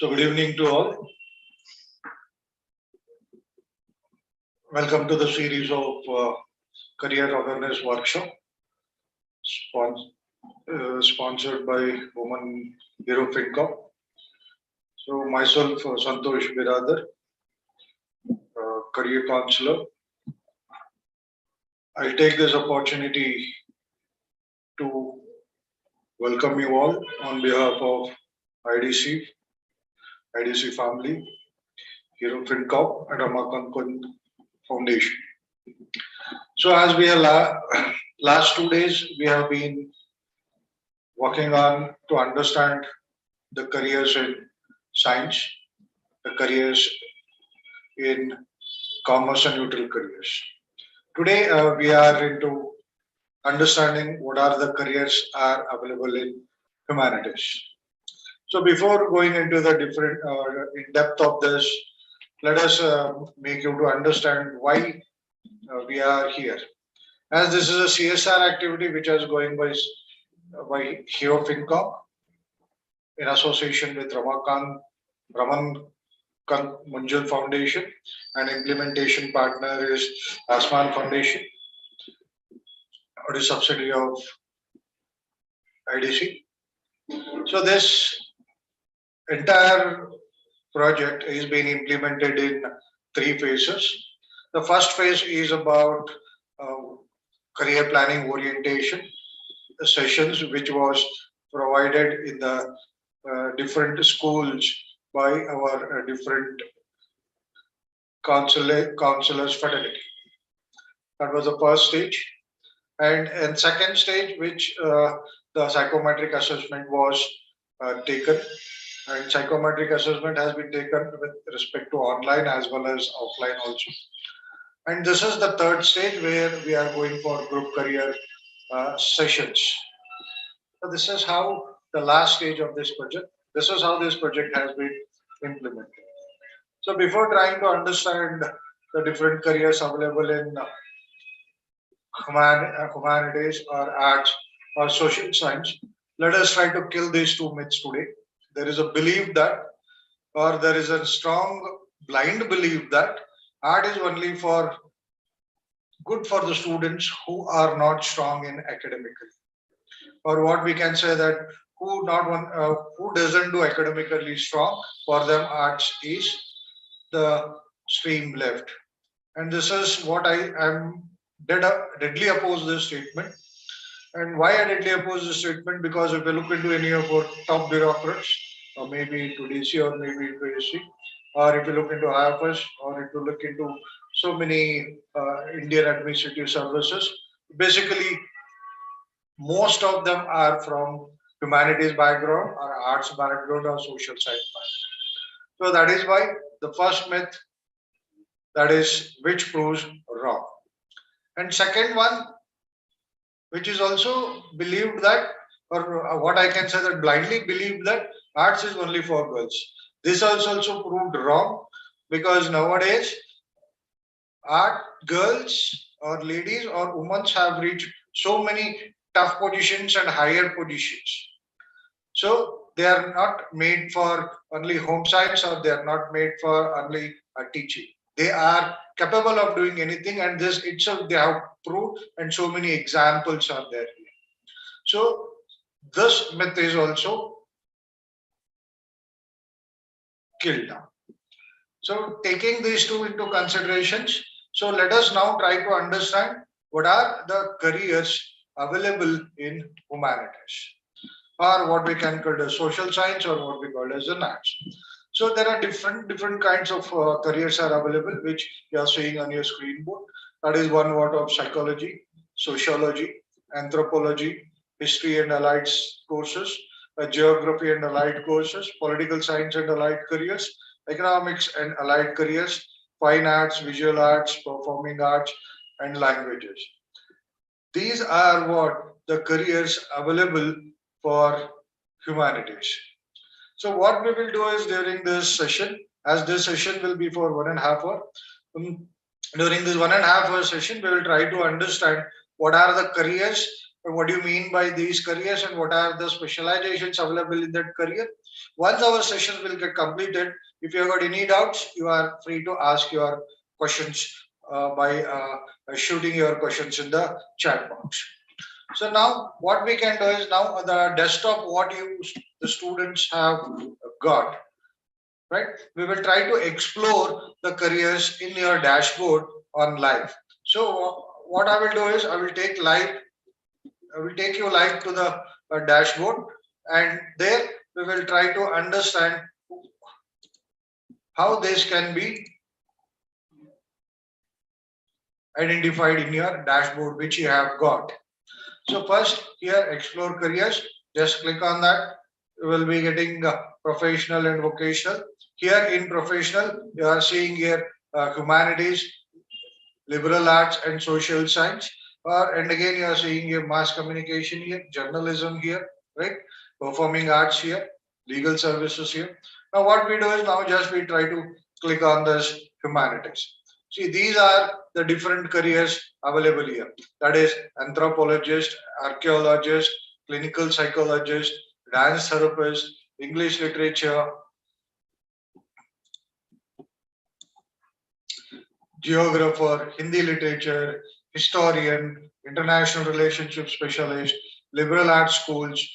So good evening to all. Welcome to the series of career awareness workshop sponsored by Women Hero FinCom. So myself, Santosh Biradar, career counselor. I'll take this opportunity to welcome you all on behalf of IDC family, Hero FinCom, and Ramakant Foundation. So as we are last 2 days, we have been working on to understand the careers in science, the careers in commerce and neutral careers. Today we are into understanding what are the careers are available in humanities. So before going into the different in depth of this, let us make you to understand why we are here. As this is a CSR activity which is going by Hero FinCom in association with Raman Munjal Foundation, and implementation partner is Asman Foundation, or a subsidiary of IDC. So this entire project is being implemented in 3 phases. The first phase is about career planning orientation sessions, which was provided in the different schools by our different counselors fraternity. That was the first stage. And second stage, which the psychometric assessment was taken, and psychometric assessment has been taken with respect to online as well as offline also. And this is the third stage where we are going for group career sessions. So this is how the last stage of this project. This is how this project has been implemented. So before trying to understand the different careers available in humanities or arts or social science, let us try to kill these 2 myths today. There is a belief that, or there is a strong blind belief that art is only for good for the students who are not strong in academically, or what we can say that who doesn't do academically strong, for them arts is the stream left. And this is what I am deadly oppose this statement. And why I deadly oppose this statement? Because if you look into any of our top bureaucrats, or maybe into DC or maybe into AC, or if you look into IFS, or if you look into so many Indian administrative services, basically most of them are from humanities background or arts background or social science background. So that is why the first myth, that is which proves wrong. And second one, which is also believed that, or what I can say that blindly believed that arts is only for girls. This also proved wrong, because nowadays art girls or ladies or women have reached so many tough positions and higher positions. So they are not made for only home science, or they are not made for only teaching. They are capable of doing anything, and this itself they have proved, and so many examples are there here. So this myth is also killed now. So taking these two into considerations, so let us now try to understand what are the careers available in humanities, or what we can call as social science, or what we call as an arts. So there are different kinds of careers are available, which you are seeing on your screen board. That is one word of psychology, sociology, anthropology, history and allied courses, geography and allied courses, political science and allied careers, economics and allied careers, fine arts, visual arts, performing arts, and languages. These are what the careers available for humanities. So what we will do is, during this session, as this session will be for 1.5 hours, during this 1.5 hour session, we will try to understand what are the careers what do you mean by these careers and what are the specializations available in that career. Once our sessions will get completed, if you have got any doubts, you are free to ask your questions by shooting your questions in the chat box. So now what we can do is, now the desktop what the students have got, right? We will try to explore the careers in your dashboard on live. So what I will do is I will take you live to the dashboard, and there we will try to understand how this can be identified in your dashboard which you have got. So first here, explore careers, just click on that. You will be getting professional and vocational. Here in professional, you are seeing here humanities, liberal arts and social science. And again, you are seeing here mass communication here, journalism here, right? Performing arts here, legal services here. Now what we do is, now just we try to click on this humanities. See, these are the different careers available here. That is anthropologist, archaeologist, clinical psychologist, dance therapist, English literature, geographer, Hindi literature, historian, international relationship specialist, liberal arts schools,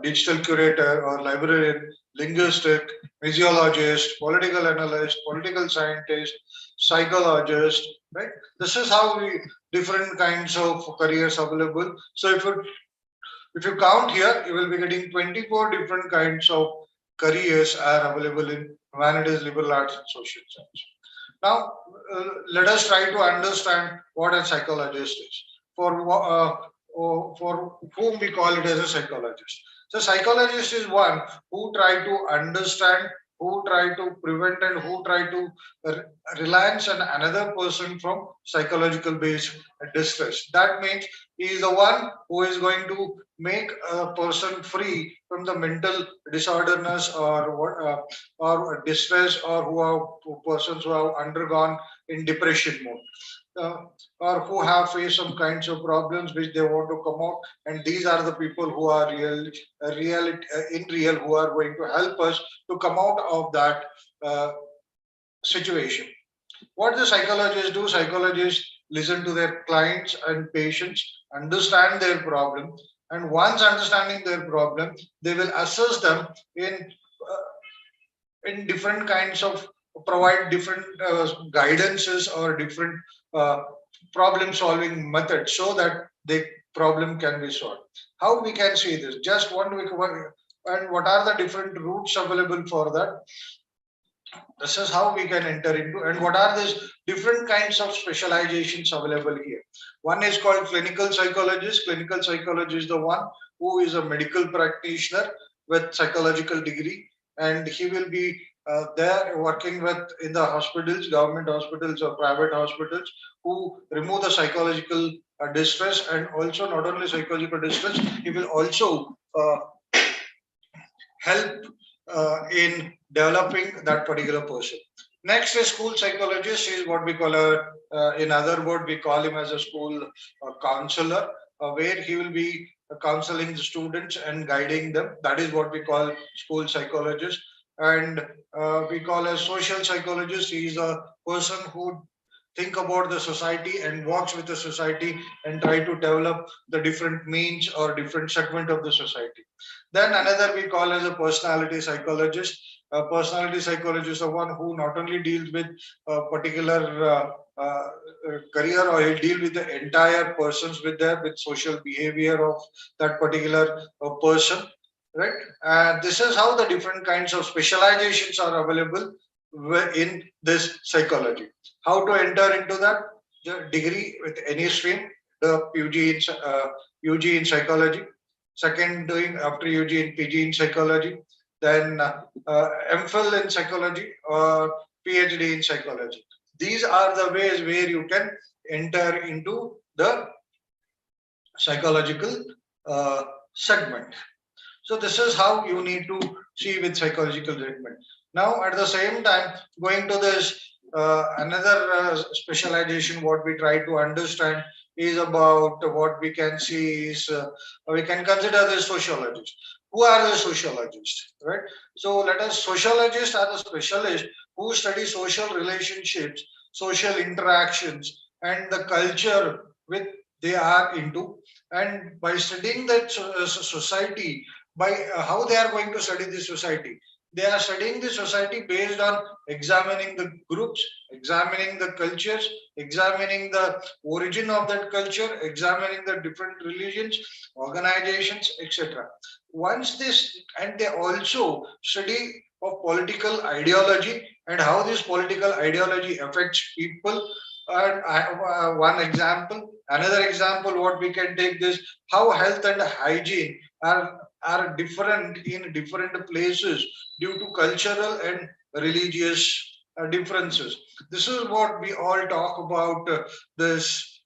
digital curator or librarian, linguistic, museologist, political analyst, political scientist, psychologist, right? This is how we different kinds of careers available. So if you count here, you will be getting 24 different kinds of careers are available in humanities, liberal arts, and social science. Now, let us try to understand what a psychologist is. For whom we call it as a psychologist. So, psychologist is one who try to understand, who try to prevent, and who try to reliance on another person from psychological based distress. That means he is the one who is going to make a person free from the mental disorderness or distress, or who are persons who have undergone in depression mode, uh, or who have faced some kinds of problems which they want to come out, and these are the people who are in real, who are going to help us to come out of that uh, situation. What the psychologists do, psychologists listen to their clients and patients, understand their problem, and once understanding their problem, they will assess them in different kinds of, provide different guidances or different uh, problem solving methods so that the problem can be solved. How we can see this? Just and what are the different routes available for that? This is how we can enter into, and what are these different kinds of specializations available here. One is called clinical psychologist. Clinical psychologist is the one who is a medical practitioner with psychological degree, and he will be there working with in the hospitals, government hospitals or private hospitals, who remove the psychological distress, and also not only psychological distress, he will also help in developing that particular person. Next is school psychologist. Is what we call in other word, we call him as a school counselor, where he will be counseling the students and guiding them. That is what we call school psychologist. And we call a social psychologist. He is a person who think about the society and works with the society and try to develop the different means or different segment of the society. Then another we call as a personality psychologist. A personality psychologist is the one who not only deals with a particular career, or he'll deal with the entire persons with social behavior of that particular person, right? And this is how the different kinds of specializations are available in this psychology. How to enter into that? The degree with any stream, the UG in psychology. Second, doing after UG in PG in psychology. Then MPhil in psychology or PhD in psychology. These are the ways where you can enter into the psychological segment. So this is how you need to see with psychological segment. Now, at the same time, going to this another specialization, what we try to understand is about what we can see is we can consider the sociologists. Who are the sociologists, right? So let us sociologists are the specialists who study social relationships, social interactions, and the culture with they are into. And by studying that society, by how they are going to study the society, they are studying the society based on examining the groups, examining the cultures, examining the origin of that culture, examining the different religions, organizations, etc. Once this, and they also study of political ideology and how this political ideology affects people. And I have one example. Another example, what we can take this, how health and hygiene are different in different places due to cultural and religious differences. This is what we all talk about this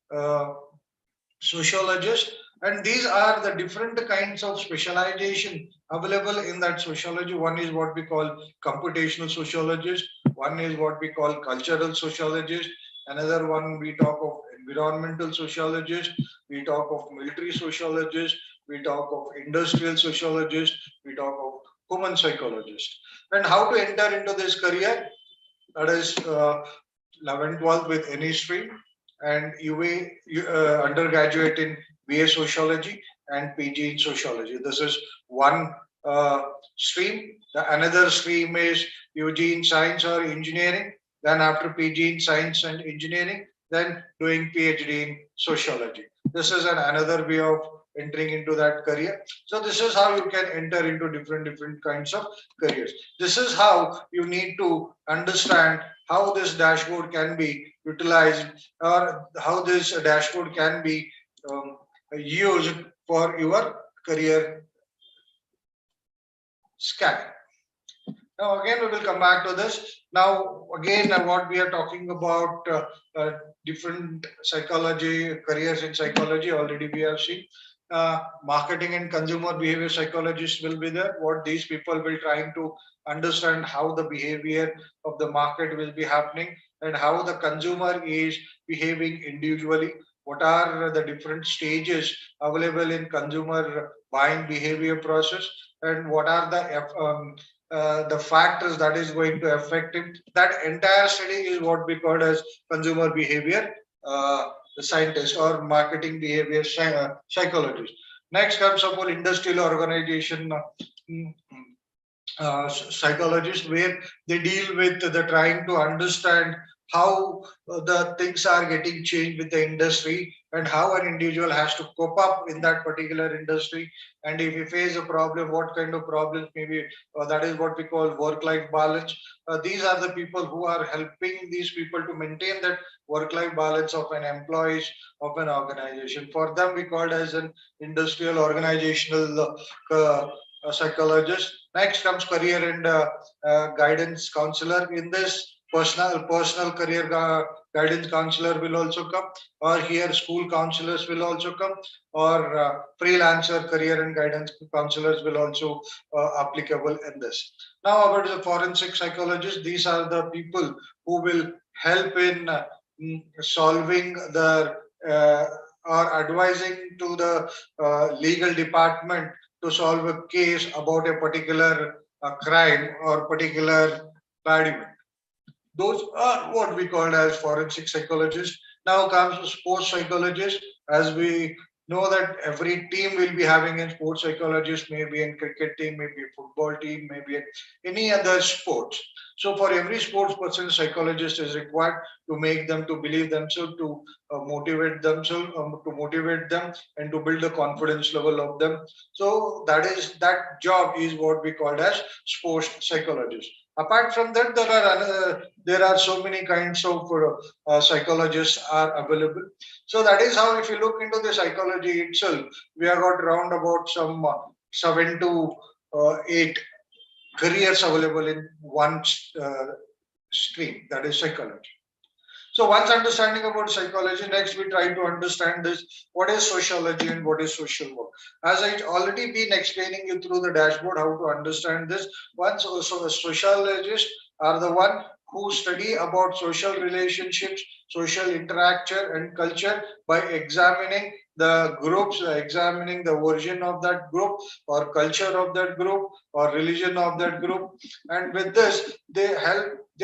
sociologist, and these are the different kinds of specialization available in that sociology. One is what we call computational sociologist, one is what we call cultural sociologist, another one we talk of environmental sociologist, we talk of military sociologist, we talk of industrial sociologist, we talk of human psychologist. And how to enter into this career, that is 11 12 with any stream, and undergraduate in BA Sociology and PG in Sociology. This is one stream. Another stream is UG in Science or Engineering. Then after PG in Science and Engineering, then doing PhD in Sociology. This is another way of entering into that career. So this is how you can enter into different kinds of careers. This is how you need to understand how this dashboard can be utilized, or how this dashboard can be used for your career scan. Now again we will come back to this. Now again what we are talking about different psychology careers in psychology, already we have seen. Marketing and consumer behavior psychologists will be there. What these people will trying to understand how the behavior of the market will be happening and how the consumer is behaving individually. What are the different stages available in consumer buying behavior process, and what are the factors that is going to affect it. That entire study is what we call as consumer behavior scientist or marketing behavior psychologist. Next comes about industrial organization mm, psychologist, where they deal with the trying to understand how the things are getting changed with the industry and how an individual has to cope up in that particular industry, and if you face a problem, what kind of problems maybe. That is what we call work life balance. These are the people who are helping these people to maintain that work life balance of an employees of an organization. For them we called as an industrial organizational psychologist. Next comes career and guidance counselor. In this, personal career guidance counselor will also come, or here school counselors will also come, or freelancer career and guidance counselors will also applicable in this. Now about the forensic psychologists, these are the people who will help in solving the or advising to the legal department to solve a case about a particular crime or particular bad event. Those are what we call as forensic psychologists. Now comes sports psychologist. As we know that every team will be having a sports psychologist, maybe in cricket team, maybe a football team, maybe any other sports. So for every sports person, psychologist is required to make them to believe themselves, to motivate themselves, to motivate them, and to build the confidence level of them. So that job is what we call as sports psychologist. Apart from that, there are so many kinds of psychologists are available. So that is how, if you look into the psychology itself, we have got around about some 7 to 8 careers available in one stream, that is psychology. So once understanding about psychology, next we try to understand this, what is sociology and what is social work. As I already been explaining you through the dashboard how to understand this. Once also sociologists are the one who study about social relationships, social interaction and culture by examining the groups, examining the origin of that group or culture of that group or religion of that group. And with this, they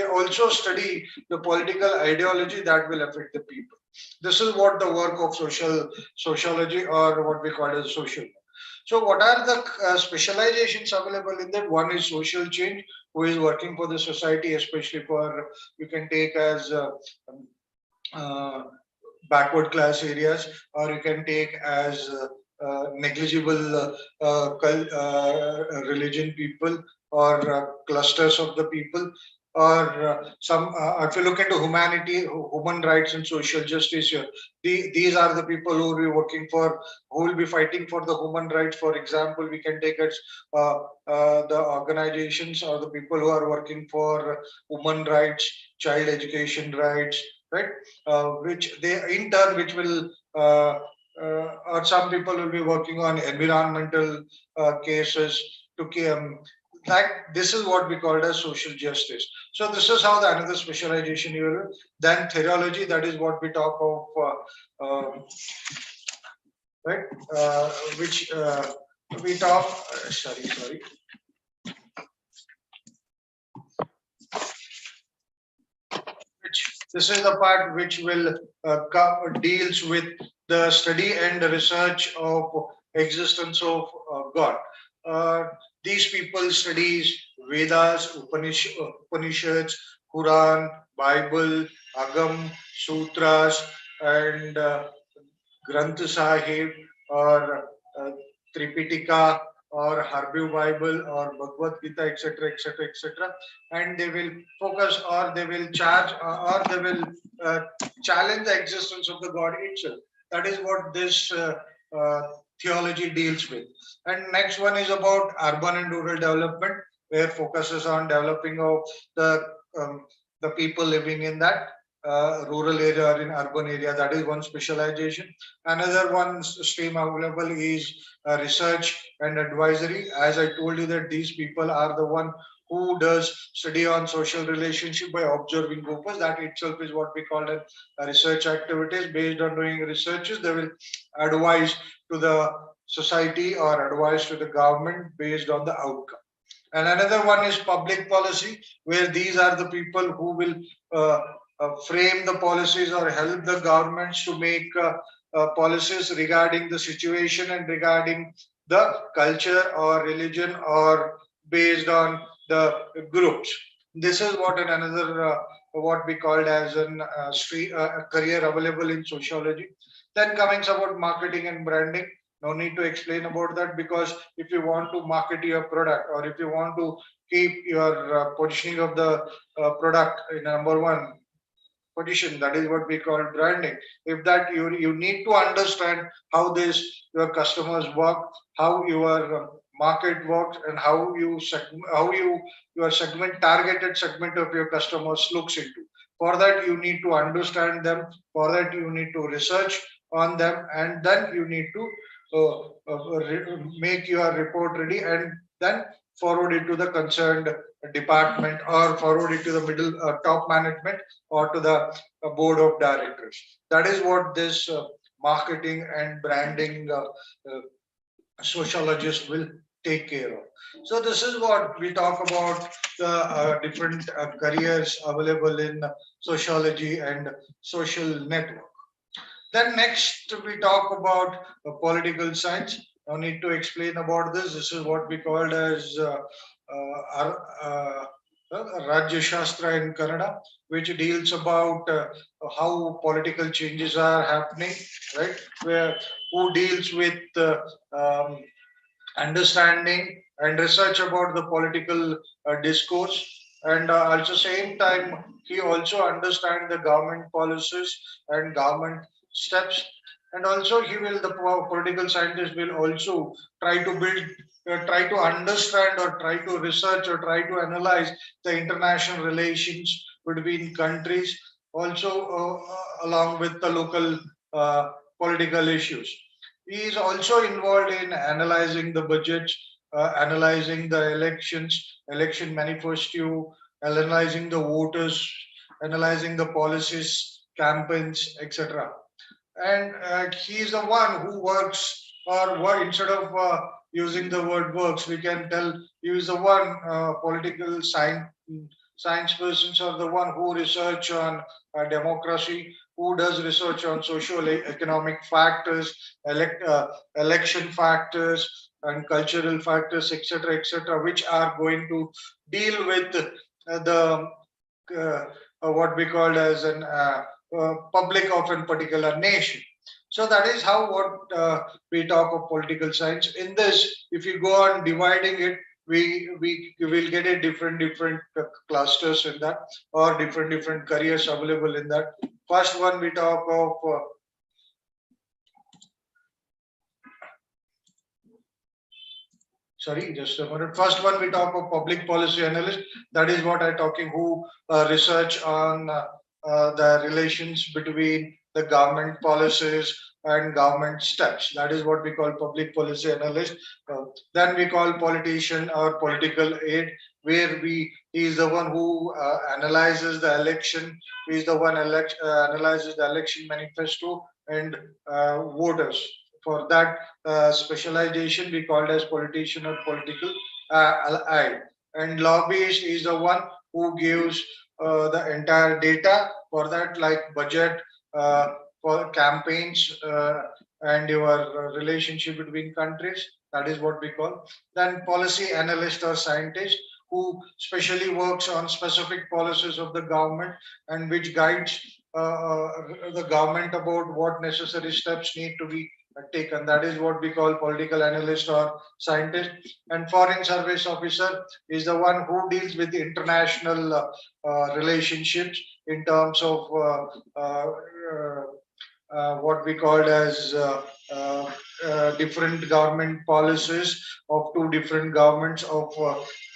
also study the political ideology that will affect the people. This is what the work of sociology, or what we call as social. So, what are the specializations available in that? One is social change, who is working for the society, especially for, you can take as uh, backward class areas, or you can take as negligible religion people, or clusters of the people, or some. If you look into humanity, human rights, and social justice here, these are the people who will be working for, who will be fighting for the human rights. For example, we can take as the organizations or the people who are working for human rights, child education rights, right? Which they in turn, which will or some people will be working on environmental cases to like, this is what we call as social justice. So this is how the another specialization here. Then theology, that is what we talk of, right? Which we talk. Sorry. This is the part which will deals with the study and the research of existence of God. Uh, these people studies Vedas, Upanishads, Quran, Bible, Agam, Sutras, and Granth Sahib, or Tripitaka, or Hebrew Bible, or Bhagavad Gita, etc., etc., etc., and they will focus, or they will charge, or they will uh, challenge the existence of the God itself. That is what this uh, theology deals with. And next one is about urban and rural development, where focuses on developing of the um, the people living in that rural area or in urban area. That is one specialization. Another one stream available is research and advisory. As I told you, that these people are the one who does study on social relationship by observing groups. That itself is what we call a research activities. Based on doing researches, they will advise to the society or advise to the government based on the outcome. And another one is public policy, where these are the people who will uh, frame the policies or help the governments to make policies regarding the situation and regarding the culture or religion, or based on the groups. This is what in another what we called as an career available in sociology. Then coming about marketing and branding. No need to explain about that, because if you want to market your product, or if you want to keep your positioning of the product in number one position, that is what we call branding. If that, you need to understand how this your customers work, how your market works, and how your segment, targeted segment of your customers looks into. For that, you need to understand them. For that, you need to research on them, and then you need to make your report ready, and then forward it to the concerned department, or forward it to the middle top management, or to the board of directors. That is what this marketing and branding uh, sociologist will take care of. So this is what we talk about, the different careers available in sociology and social network. Then next we talk about political science. No need to explain about this. This is what we called as Rajya Shastra in Kannada, which deals about how political changes are happening, right? Where who deals with um, understanding and research about the political discourse, and also same time he also understand the government policies and government steps. And also he will, the political scientist will also try to build, try to understand, or try to research, or try to analyze the international relations between countries, also along with the local political issues. He is also involved in analyzing the budgets, analyzing the elections, election manifesto, analyzing the voters, analyzing the policies, campaigns, etc. And he is the one who works, or what, instead of using the word works, we can tell he is the one political science persons are the one who research on democracy, who does research on social economic factors, election factors, and cultural factors, etc., which are going to deal with the what we call as an public of a particular nation. So that is how what we talk of political science. In this, if you go on dividing it, we will get a different clusters in that, or different careers available in that. First one we talk of sorry, just a minute. First one we talk of public policy analyst. That is what I'm talking, who research on the relations between the government policies and government steps. That is what we call public policy analyst. Then we call politician or political aid, where he is the one who analyzes the election. He is the one analyzes the election manifesto and voters. For that specialization, we called as politician or political aid. And lobbyist is the one who gives the entire data for that, like budget, for campaigns, and your relationship between countries. That is what we call. Then policy analyst or scientist, who specially works on specific policies of the government, and which guides the government about what necessary steps need to be taken. That is what we call political analyst or scientist. And foreign service officer is the one who deals with international relationships in terms of what we called as different government policies of two different governments of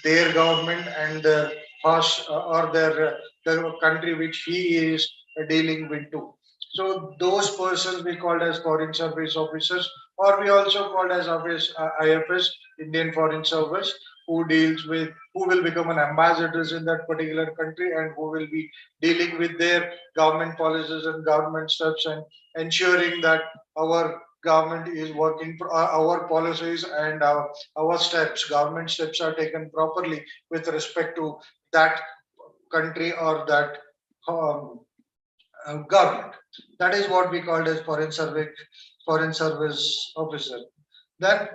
their government and their host, or their the country which he is dealing with too. So those persons we called as foreign service officers, or we also called as office IFS, Indian Foreign Service, who deals with, who will become an ambassadors in that particular country, and who will be dealing with their government policies and government steps, and ensuring that our government is working for our policies, and our steps, government steps are taken properly with respect to that country or that um, government. That is what we called as foreign service officer. Then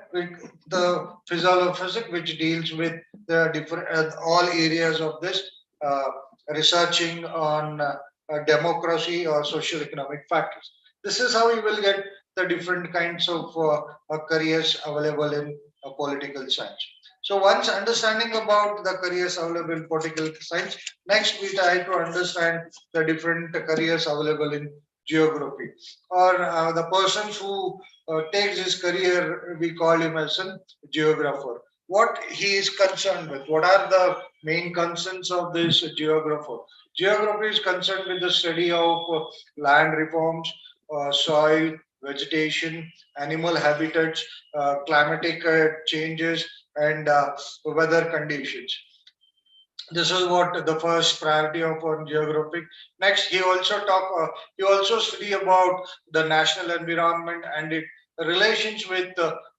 the physics, which deals with the different all areas of this, uh, researching on democracy or social economic factors. This is how you will get the different kinds of careers available in political science. So once understanding about the careers available in political science, next we try to understand the different careers available in geography, or the persons who takes his career, we call him as a geographer. What he is concerned with, what are the main concerns of this geographer? Geography is concerned with the study of land reforms, soil, vegetation, animal habitats, climatic changes, and weather conditions. This is what the first priority of on geographic. Next, he also study about the national environment and it relations with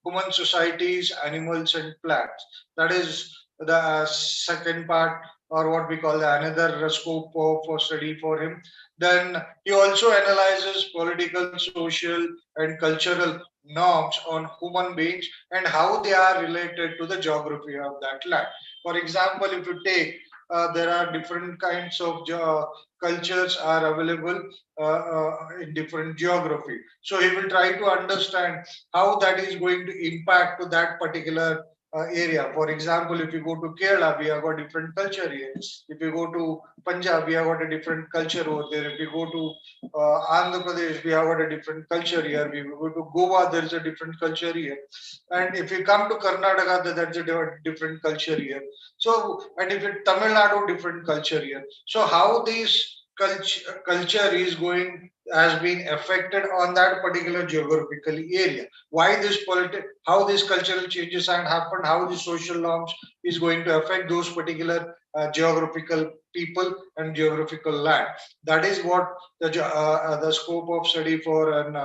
human societies, animals, and plants. That is the second part, or what we call the another scope for study for him. Then he also analyzes political, social, and cultural norms on human beings and how they are related to the geography of that land. For example, if you take, there are different kinds of cultures are available in different geography. So he will try to understand how that is going to impact to that particular area. For example, if you go to Kerala, we have got different culture here. If you go to Punjab, we have got a different culture over there. If you go to Andhra Pradesh, we have got a different culture here. We go to Goa, there is a different culture here. And if you come to Karnataka, that's a different culture here. So, and if it Tamil Nadu, different culture here. So, how this culture is going has been affected on that particular geographical area. Why this how these cultural changes have happened, how the social norms is going to affect those particular geographical people and geographical land. That is what the scope of study for an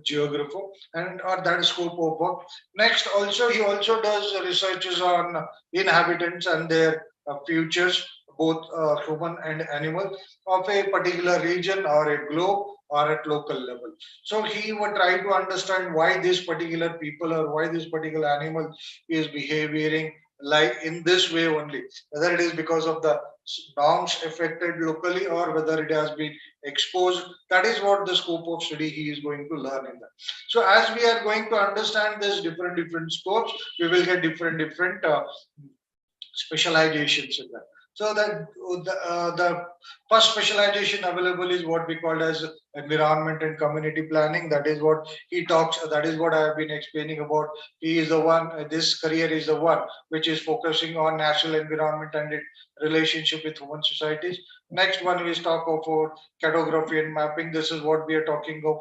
geographer, and or that scope of work. Next, also he also does researches on inhabitants and their futures, both human and animal, of a particular region or a globe or at local level. So he would try to understand why this particular people or why this particular animal is behaving like in this way only, whether it is because of the norms affected locally or whether it has been exposed. That is what the scope of study he is going to learn in that. So as we are going to understand this different scopes, we will get different specializations in that. So that the first specialization available is what we call as environment and community planning. That is what he talks. That is what I have been explaining about. He is the one. This career is the one which is focusing on natural environment and its relationship with human societies. Next one we talk about cartography and mapping. This is what we are talking of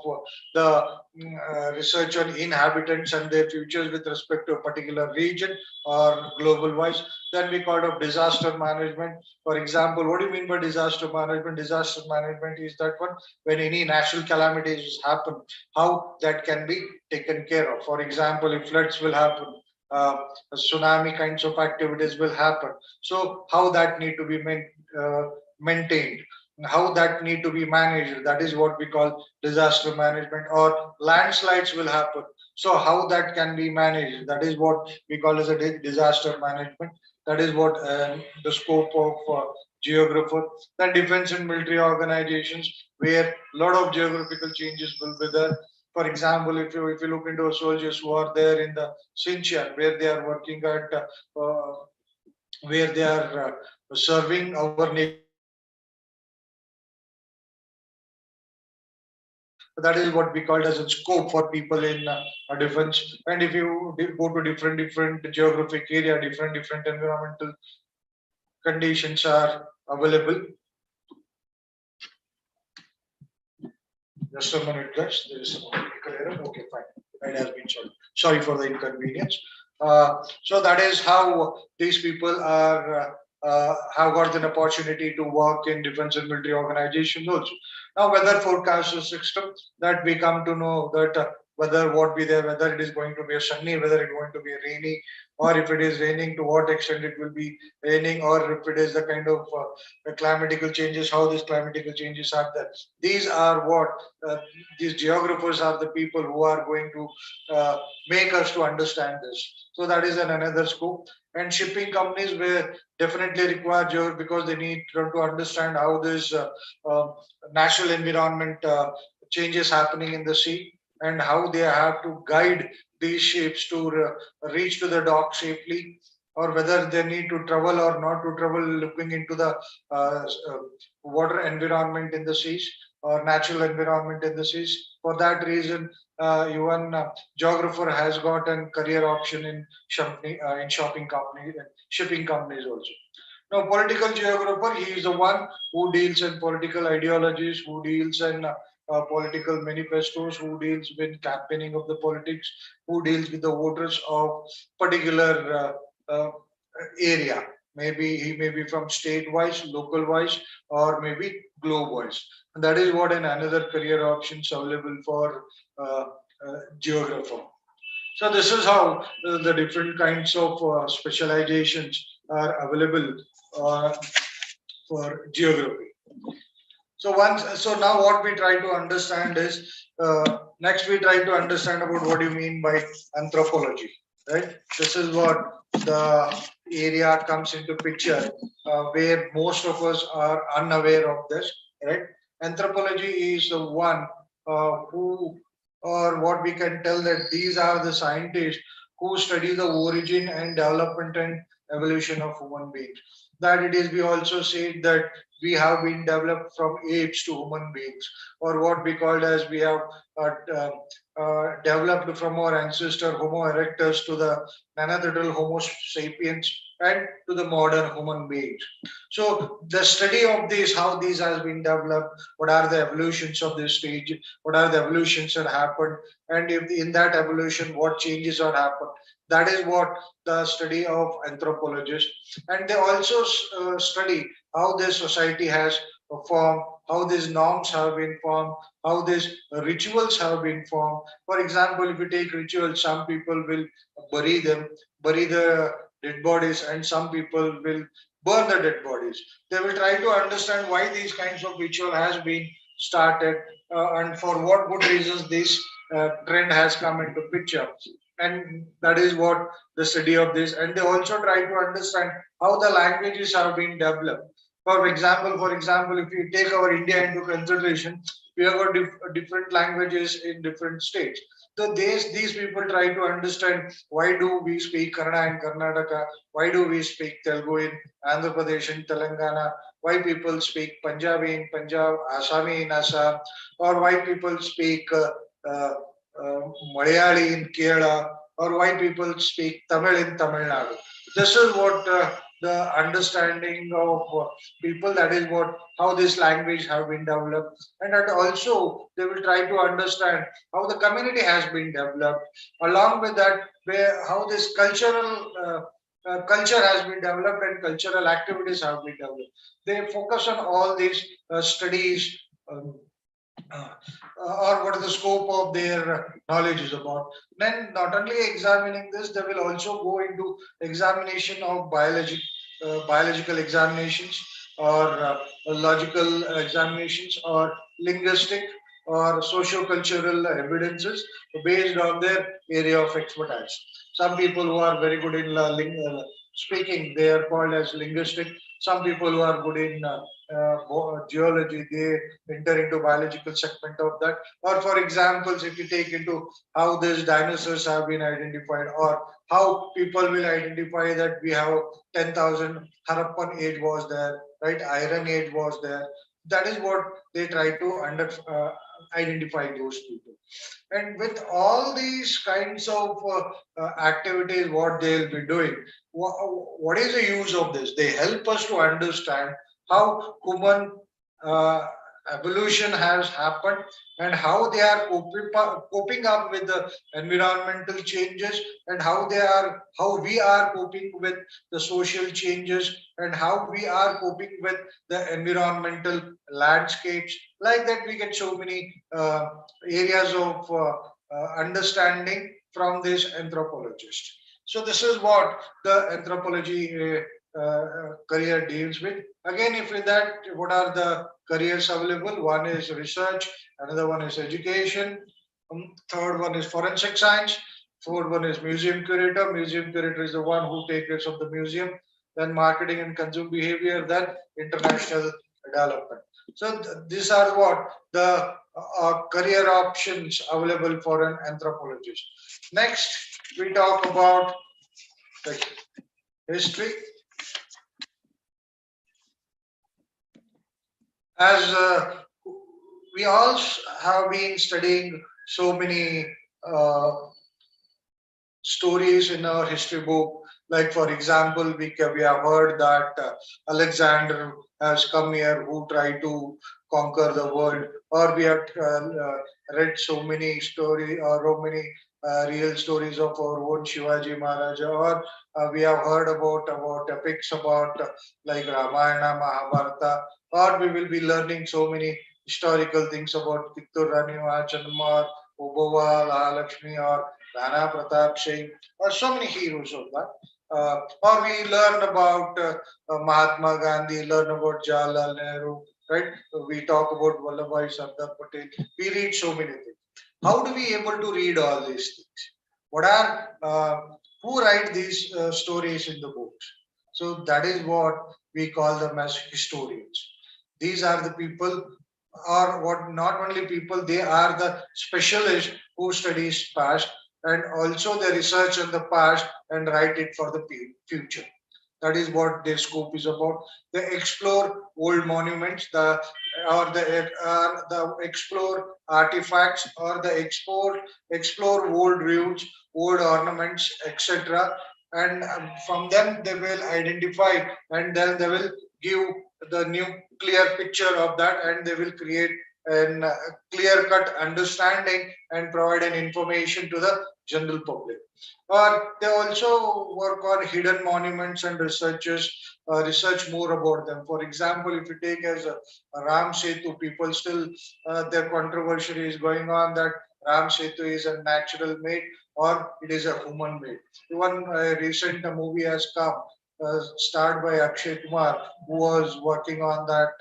the research on inhabitants and their futures with respect to a particular region or global wise. Then we call it disaster management. For example, what do you mean by disaster management? Disaster management is that one when any natural calamities happen, how that can be taken care of. For example, if floods will happen, uh, tsunami kinds of activities will happen. So how that need to be maintained, how that need to be managed. That is what we call disaster management. Or landslides will happen. So how that can be managed. That is what we call as a disaster management. That is what the scope of geographer. Then defense and military organizations, where a lot of geographical changes will be there. For example, if you look into soldiers who are there in the Xinjiang, where they are working at, where they are serving our nation, that is what we call as a scope for people in defense. And if you go to different geographic area, different environmental conditions are available. Just a minute, guys. There is some technical error. Okay, fine. It has been solved. Sorry for the inconvenience. So that is how these people are have got an opportunity to work in defense and military organizations also. Now, weather forecast system, that we come to know that whether what be there, whether it is going to be a sunny, whether it is going to be rainy, or if it is raining, to what extent it will be raining, or if it is the kind of climatical changes, how these climatical changes are there. These are what uh, these geographers are the people who are going to make us to understand this. So that is another scope. And shipping companies will definitely require because they need to understand how this natural environment changes happening in the sea, and how they have to guide these ships to reach to the dock safely, or whether they need to travel or not to travel, looking into the water environment in the seas or natural environment in the seas. For that reason, even geographer has got a career option in shopping company and shipping companies also. Now, political geographer, he is the one who deals in political ideologies, who deals in political manifestos, who deals with campaigning of the politics, who deals with the voters of particular area. Maybe he may be from state wise, local wise, or maybe globe wise. And that is what an another career options available for geographer. So this is how the different kinds of specializations are available uh, for geography. So now what we try to understand is next we try to understand about what you mean by anthropology, right? This is what the area comes into picture where most of us are unaware of this, right? Anthropology is the one who, or what we can tell that these are the scientists who study the origin and development and evolution of human beings. That it is, we also say that we have been developed from apes to human beings, or what we called as we have developed from our ancestor Homo erectus to the Neanderthal Homo sapiens and to the modern human beings. So the study of this, how these has been developed, what are the evolutions of this stage, what are the evolutions that happened, and if in that evolution what changes are happened. That is what the study of anthropologists, and they also study how this society has formed, how these norms have been formed, how these rituals have been formed. For example, if you take rituals, some people will bury them, bury the dead bodies, and some people will burn the dead bodies. They will try to understand why these kinds of ritual has been started, and for what good reasons this trend has come into picture. And that is what the study of this. And they also try to understand how the languages have been developed. For example, if you take our India into consideration, we have got different languages in different states. So these people try to understand why do we speak Kannada in Karnataka, why do we speak Telugu in Andhra Pradesh and Telangana, why people speak Punjabi in Punjab, Assami in Assam, or why people speak uh, Malayali in Kerala, or why people speak Tamil in Tamil Nadu. This is what the understanding of people, that is what how this language have been developed, and that also they will try to understand how the community has been developed. Along with that, where how this culture has been developed and cultural activities have been developed. They focus on all these studies. Um, uh, or what is the scope of their knowledge is about. Then not only examining this, they will also go into examination of biological examinations, or logical examinations, or linguistic or socio-cultural evidences based on their area of expertise. Some people who are very good in speaking, they are called as linguistic. Some people who are good in geology, they enter into biological segment of that. Or for examples, if you take into how these dinosaurs have been identified, or how people will identify that we have 10,000 Harappan age was there, right? Iron age was there. That is what they try to identify those people. And with all these kinds of activities, what they'll be doing, what is the use of this? They help us to understand how human uh, evolution has happened, and how they are coping up with the environmental changes, and how we are coping with the social changes, and how we are coping with the environmental landscapes. Like that, we get so many areas of understanding from this anthropologist. So this is what the anthropology career deals with. Again, if with that, what are the careers available? One is research, another one is education, third one is forensic science, fourth one is museum curator. Museum curator is the one who takes care of the museum. Then marketing and consumer behavior, then international development. So these are what the career options available for an anthropologist. Next, we talk about the history. As we all have been studying so many uh, stories in our history book. Like, for example, we have heard that Alexander has come here who tried to conquer the world, or we have read so many stories, or so many real stories of our own Shivaji Maharaja, or we have heard about epics about like Ramayana, Mahabharata, or we will be learning so many historical things about Kittur Rani Mahachandama, Obova, Lakshmi, or Rana Pratap Singh, or so many heroes of that. Or we learn about Mahatma Gandhi, learn about Jawaharlal Nehru, right? We talk about Vallabhbhai Sardar Patel. We read so many things. How do we able to read all these things? What are who write these stories in the books? So that is what we call them as historians. These are the people, or what not only people, they are the specialists who studies past, and also they research on the past and write it for the future. That is what their scope is about. They explore old monuments, the explore artifacts, or the explore old ruins, old ornaments, etc. And from them they will identify, and then they will give the new clear picture of that, and they will create an clear cut understanding and provide an information to the general public. Or they also work on hidden monuments and research more about them. For example, if you take as a Ram Setu, people still their controversy is going on that Ram Setu is a natural made or it is a human made. Even a recent movie has come, starred by Akshay Kumar, who was working on that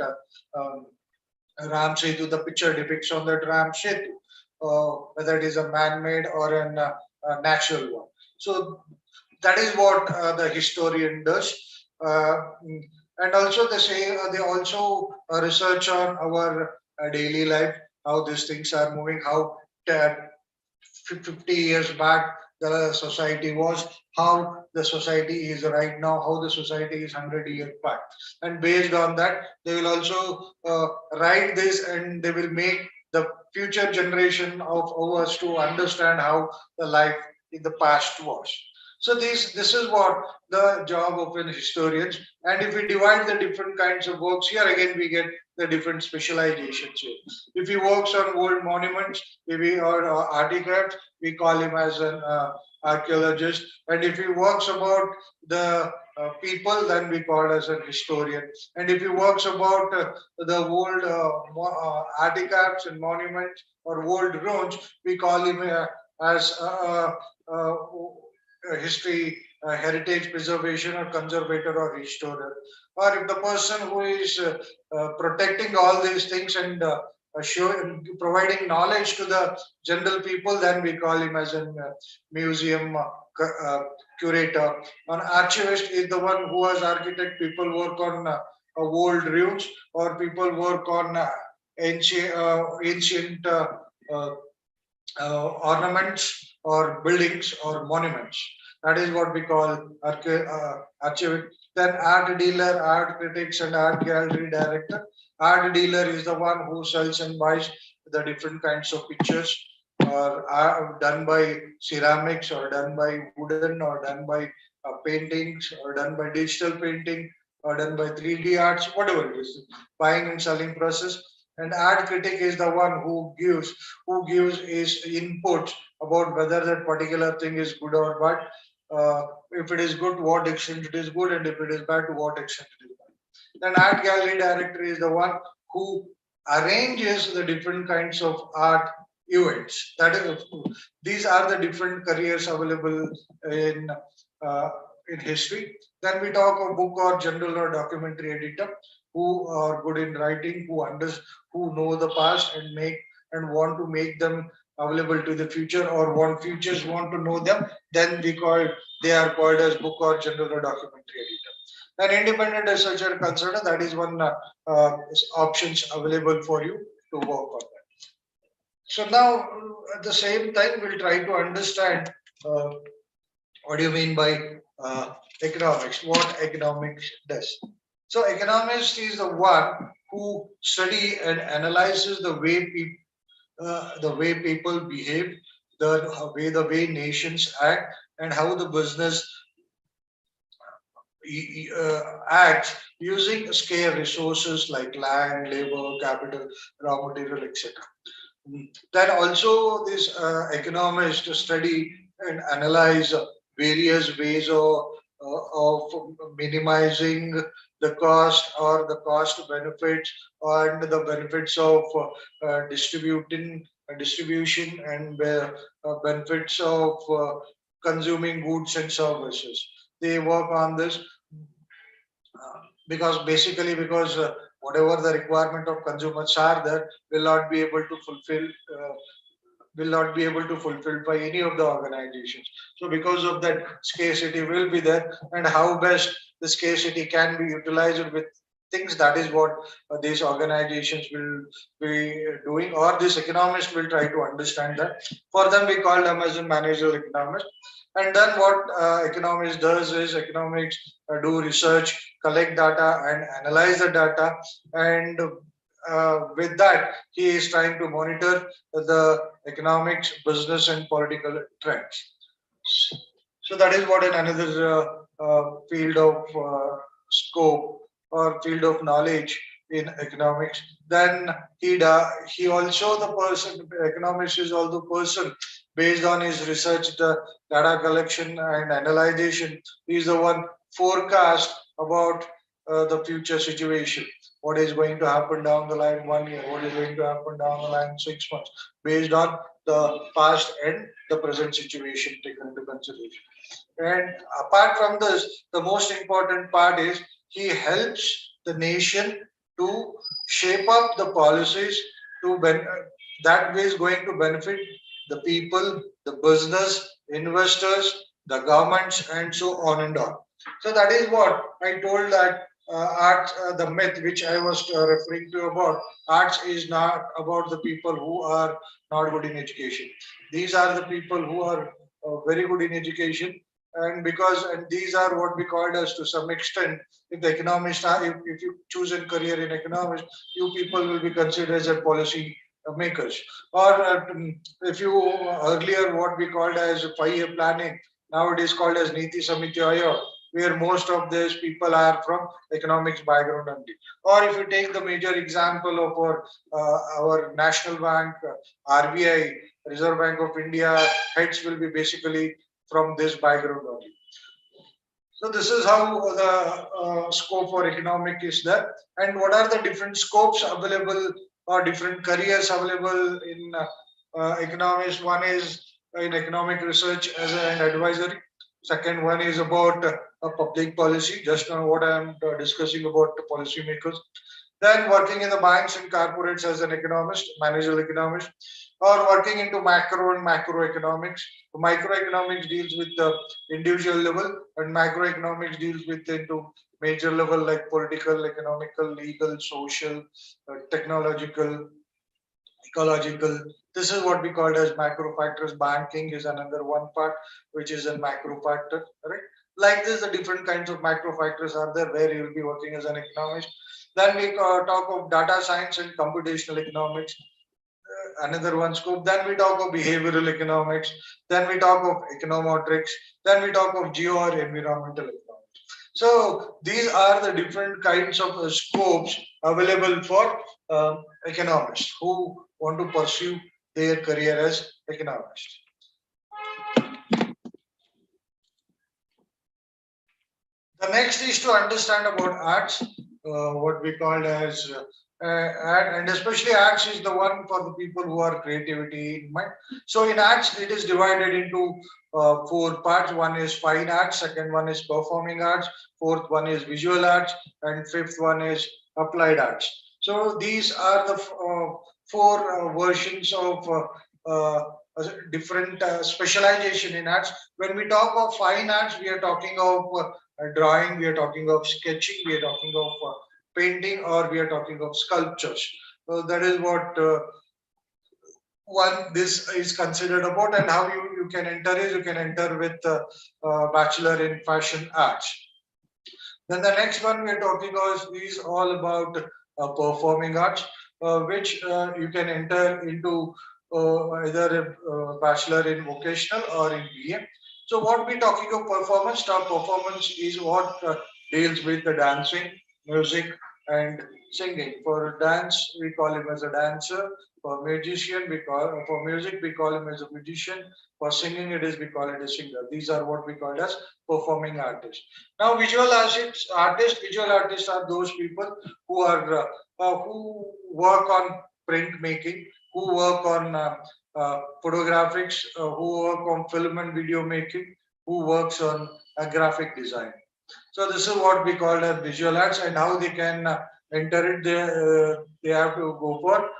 Ram Setu. The picture depicts on that Ram Setu, whether it is a man-made or a natural one. So that is what the historian does. And also they say they also research on our daily life, how these things are moving, how uh, 50 years back the society was, how the society is right now, how the society is 100 years back. And based on that, they will also write this, and they will make the future generation of ours to understand how the life in the past was. So this is what the job of an historians. And if we divide the different kinds of works, here again we get the different specializations here. If he works on old monuments, maybe or artifacts, we call him as an archaeologist. And if he works about the people, then we call as an historian. And if he works about the old artifacts and monuments or old ruins, we call him as uh, history, heritage preservation or conservator or restorer. Or if the person who is protecting all these things and providing knowledge to the general people, then we call him as a museum curator. An archivist is the one who, as architect, people work on old ruins, or people work on ancient uh, ornaments or buildings or monuments. That is what we call archivist. Then art dealer, art critics, and art gallery director. Art dealer is the one who sells and buys the different kinds of pictures, or are done by ceramics, or done by wooden, or done by paintings, or done by digital painting, or done by 3D arts, whatever it is, buying and selling process. And art critic is the one who gives his input about whether that particular thing is good or bad. If it is good, to what extent it is good, and if it is bad, to what extent it is bad. Then art gallery director is the one who arranges the different kinds of art events. That is, these are the different careers available in uh, in history. Then we talk of book or general or documentary editor, who are good in writing, who know the past and make and want to make them available to the future, or want futures want to know them. Then they are called as book or general or documentary editor. An independent researcher consultant, that is one options available for you to work on that. So now, at the same time, we'll try to understand uh, what do you mean by economics, what economics does. So economist is the one who study and analyzes the way people behave, the way nations act, and how the business acts using scarce resources like land, labor, capital, raw material, etc. Then also this economists study and analyze various ways of minimizing the cost, or the cost benefits, and the benefits of distribution, and benefits of consuming goods and services. They work on this because whatever the requirement of consumers are there will not be able to fulfill by any of the organizations. So because of that, scarcity will be there, and how best the scarcity can be utilized with things, that is what these organizations will be doing, or this economist will try to understand that. For them, we call them as a managerial economist. And then what economics does is economics do research, collect data, and analyze the data. And with that, he is trying to monitor the economics, business, and political trends. So that is what in another field of scope or field of knowledge in economics. Then he also the person, economics is also person based on his research, the data collection and analyzation. He is the one forecast about the future situation. What is going to happen down the line 1 year? What is going to happen down the line 6 months? Based on the past and the present situation taken into consideration. And apart from this, the most important part is he helps the nation to shape up the policies to that way is going to benefit the people, the business, investors, the governments, and so on and on. So that is what I told that arts, the myth which I was referring to about arts is not about the people who are not good in education. These are the people who are very good in education, and because and these are what we called as to some extent, if the economist are, if you choose a career in economics, you people will be considered as a policy makers. Or if you earlier what we called as 5 year planning, now it is called as Niti Samiti Ayo, where most of these people are from economics background only. Or if you take the major example of our national bank, RBI, Reserve Bank of India, heads will be basically from this background only. So this is how the scope for economic is there. And what are the different scopes available or different careers available in economics? One is in economic research as an advisory. Second one is about a public policy, just on what I am discussing about the policymakers. Then working in the banks and corporates as an economist, managerial economist, or working into macro and macroeconomics. Microeconomics deals with the individual level, and macroeconomics deals with into major level like political, economical, legal, social, technological, ecological. This is what we call as macro factors. Banking is another one part, which is a macro factor, right? Like this, the different kinds of macro factors are there where you will be working as an economist. Then we talk of data science and computational economics, another one scope. Then we talk of behavioral economics. Then we talk of econometrics. Then we talk of geo or environmental economics. So these are the different kinds of scopes available for economists who want to pursue their career as economists. The next is to understand about arts, what we call as and especially arts is the one for the people who are creativity in mind. So in arts, it is divided into 4 parts. One is fine arts, second one is performing arts, fourth one is visual arts, and fifth one is applied arts. So these are the 4 versions of different specialization in arts. When we talk of fine arts, we are talking of drawing, we are talking of sketching, we are talking of painting, or we are talking of sculptures. So that is what one this is considered about, and how you can enter is you can enter with bachelor in fashion arts. Then the next one we are talking about is all about performing arts, which you can enter into either a bachelor in vocational or in BA. So what we talking of performance? Star performance is what deals with the dancing, music, and singing. For dance, we call him as a dancer. For musician, for music we call him as a musician. For singing, we call it a singer. These are what we call as performing artists. Now, visual artists are those people who work on printmaking, who work on photographics, who work on film and video making, who works on graphic design. So this is what we call as visual arts, and how they can enter it. They have to go for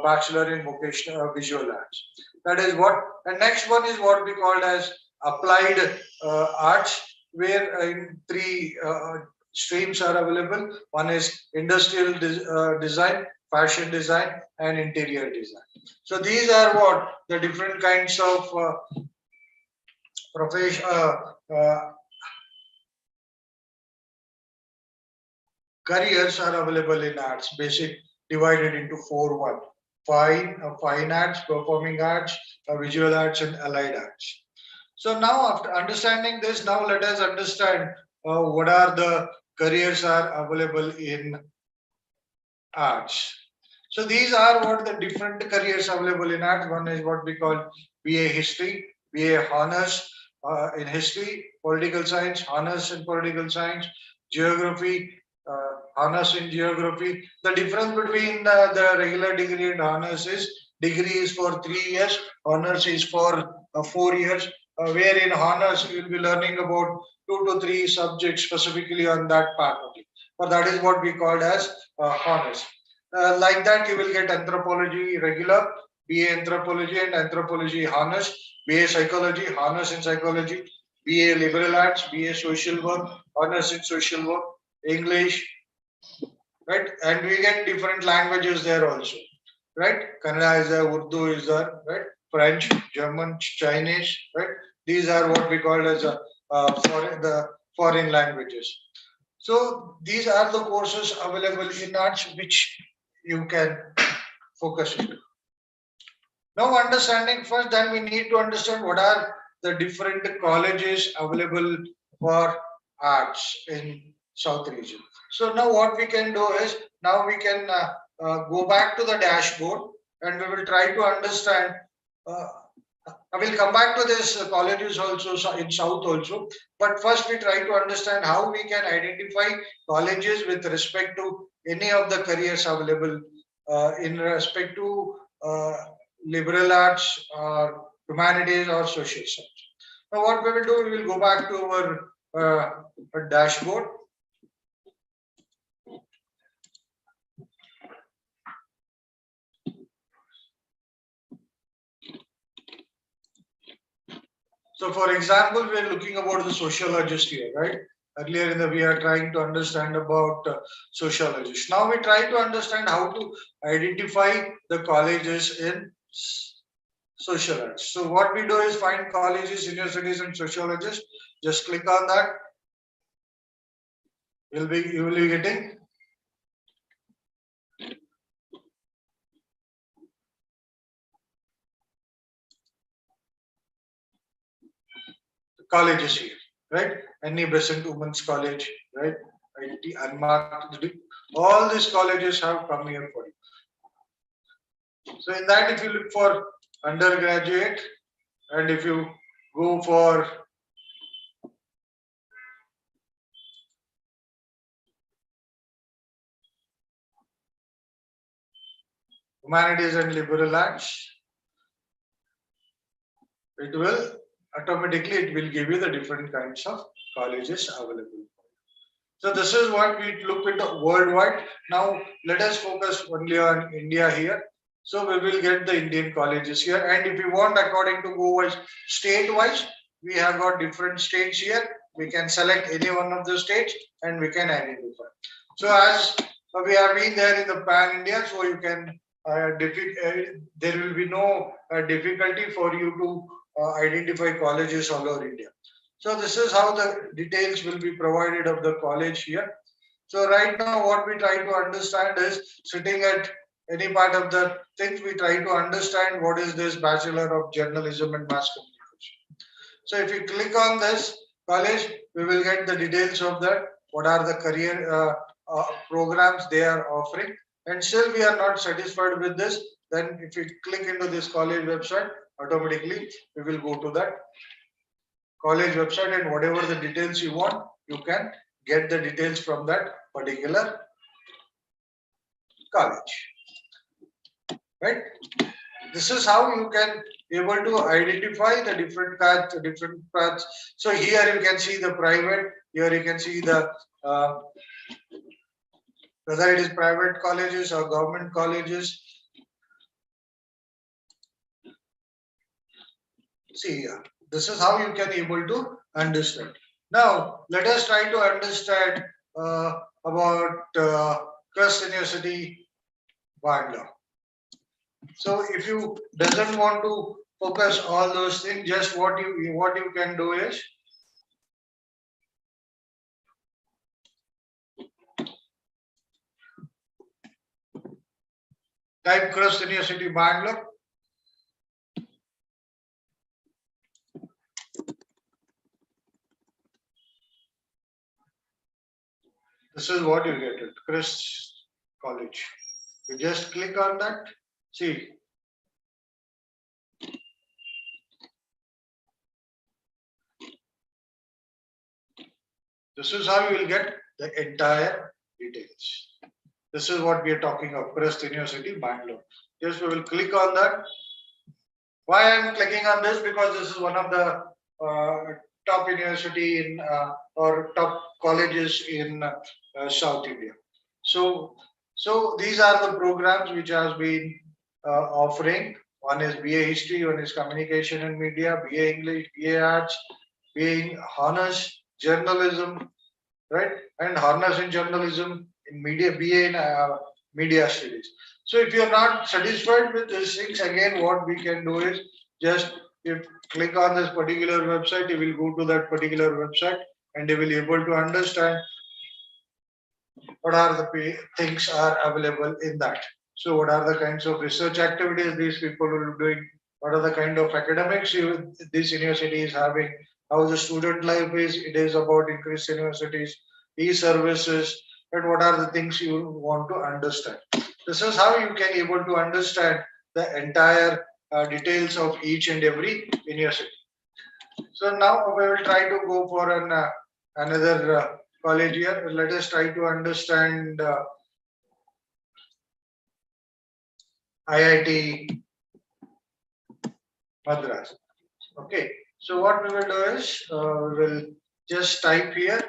bachelor in vocational visual arts. That is what. And next one is what we call as applied arts, where in 3 streams are available. One is industrial design, fashion design, and interior design. So these are what the different kinds of profession, careers are available in arts, basic divided into 4-1. Fine arts, performing arts, visual arts, and allied arts. So now, after understanding this, now let us understand what are the careers are available in arts. So these are what the different careers available in arts. One is what we call BA History, BA Honors in History, Political Science, Honors in Political Science, Geography, Honors in Geography. The difference between the regular degree and Honors is degree is for 3 years, Honors is for 4 years. Where in Honors you will be learning about 2 to 3 subjects specifically on that part only. But that is what we called as Honors. Like that, you will get anthropology regular, BA anthropology and anthropology honors, BA psychology, honors in psychology, BA liberal arts, BA social work, honors in social work, English, right? And we get different languages there also, right? Kannada is there, Urdu is there, right? French, German, Chinese, right? These are what we call as the foreign languages. So these are the courses available in arts which you can focus into. Now understanding first, then we need to understand what are the different colleges available for arts in South region. So now what we can do is, now we can go back to the dashboard and we will try to understand. I will come back to this colleges also in South also, but first we try to understand how we can identify colleges with respect to any of the careers available in respect to liberal arts or humanities or social science. Now what we will do, we will go back to our dashboard. So for example, we are looking about the sociologist here, right? Earlier in the we are trying to understand about sociologists. Now we try to understand how to identify the colleges in social arts. So what we do is find colleges, universities, and sociologists. Just click on that. You will be getting colleges here, right? Any Besant Women's College, right? IT unmarked. All these colleges have come here for you. So in that, if you look for undergraduate, and if you go for humanities and liberal arts, it will automatically it will give you the different kinds of colleges available. So this is what we look into worldwide. Now let us focus only on India here. So we will get the Indian colleges here, and if you want according to go wise state wise, we have got different states here. We can select any one of the states and we can identify. So as we have been there in the pan India, so you can there will be no difficulty for you to identify colleges all over India. So this is how the details will be provided of the college here. So right now what we try to understand is sitting at any part of the things, we try to understand what is this Bachelor of Journalism and Mass Communication. So if you click on this college, we will get the details of that, what are the career programs they are offering. And still we are not satisfied with this, then if you click into this college website, automatically we will go to that college website, and whatever the details you want, you can get the details from that particular college, right? This is how you can able to identify the different paths. So here you can see the private, here you can see the whether it is private colleges or government colleges. See here, this is how you can able to understand. Now let us try to understand about Trust University Bandla. So if you doesn't want to focus all those things. Just what you can do is type Crest University Bangalore. This is what you get at Crest College. You just click on that. See, this is how you will get the entire details. This is what we are talking of, Crest University, Bangalore. Just we will click on that. Why I am clicking on this? Because this is one of the top university in or top colleges in South India. So these are the programs which has been offering. One is BA History, one is Communication and Media, BA English, BA Arts, BA Honors, Journalism, right? And Honors in Journalism, in Media, BA in Media Studies. So if you are not satisfied with these things, again, what we can do is just if click on this particular website, you will go to that particular website and you will be able to understand what are the things are available in that. So what are the kinds of research activities these people will be doing? What are the kind of academics this university is having? How the student life is? It is about increased universities, e-services, and what are the things you want to understand. This is how you can able to understand the entire details of each and every university. So now we will try to go for another college here. Let us try to understand IIT Madras. Okay. So what we will do is we will just type here.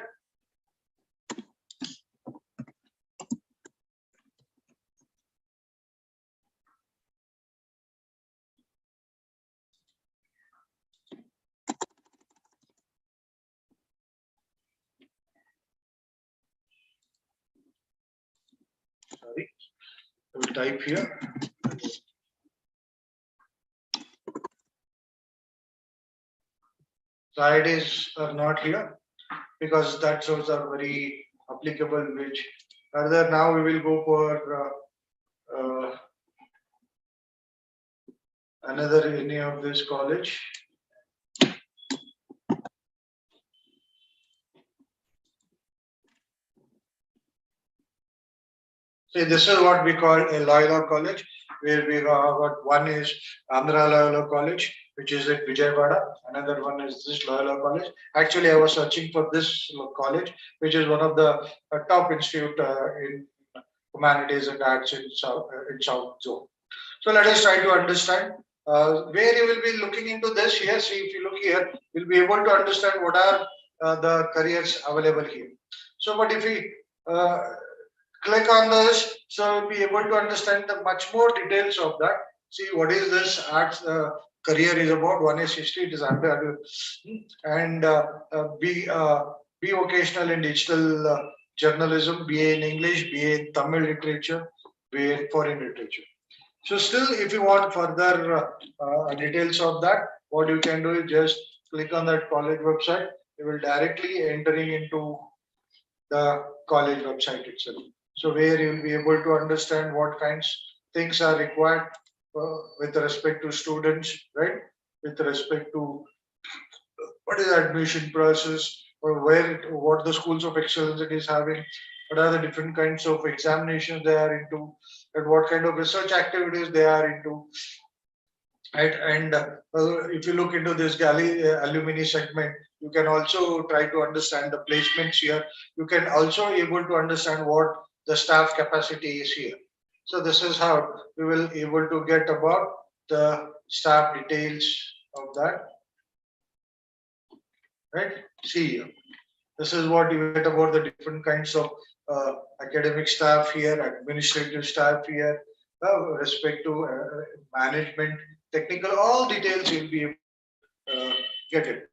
Sorry. We will type here. So IITs are not here because that shows are very applicable. Which further now we will go for another any of this college. See, this is what we call a Loyola College, where we got one is Andhra Loyola College, which is at Vijayawada. Another one is this Loyola College. Actually, I was searching for this college, which is one of the top institute in humanities and arts in South Zone. So let us try to understand where you will be looking into this here. See, if you look here, you'll be able to understand what are the careers available here. So, but if we click on this, so we'll be able to understand the much more details of that. See, what is this arts career is about? One is history, it is under, and be vocational in digital journalism, BA in English, BA in Tamil literature, BA in foreign literature. So still, if you want further details of that, what you can do is just click on that college website. You will directly entering into the college website itself. So where you will be able to understand what kinds things are required with respect to students, right? With respect to what is the admission process, or what the schools of excellence it is having, what are the different kinds of examinations they are into, and what kind of research activities they are into. Right? And if you look into this alumni segment, you can also try to understand the placements here. You can also able to understand what the staff capacity is here. So this is how we will able to get about the staff details of that. Right? See here. This is what you get about the different kinds of academic staff here, administrative staff here, respect to management, technical, all details you'll be able to get it.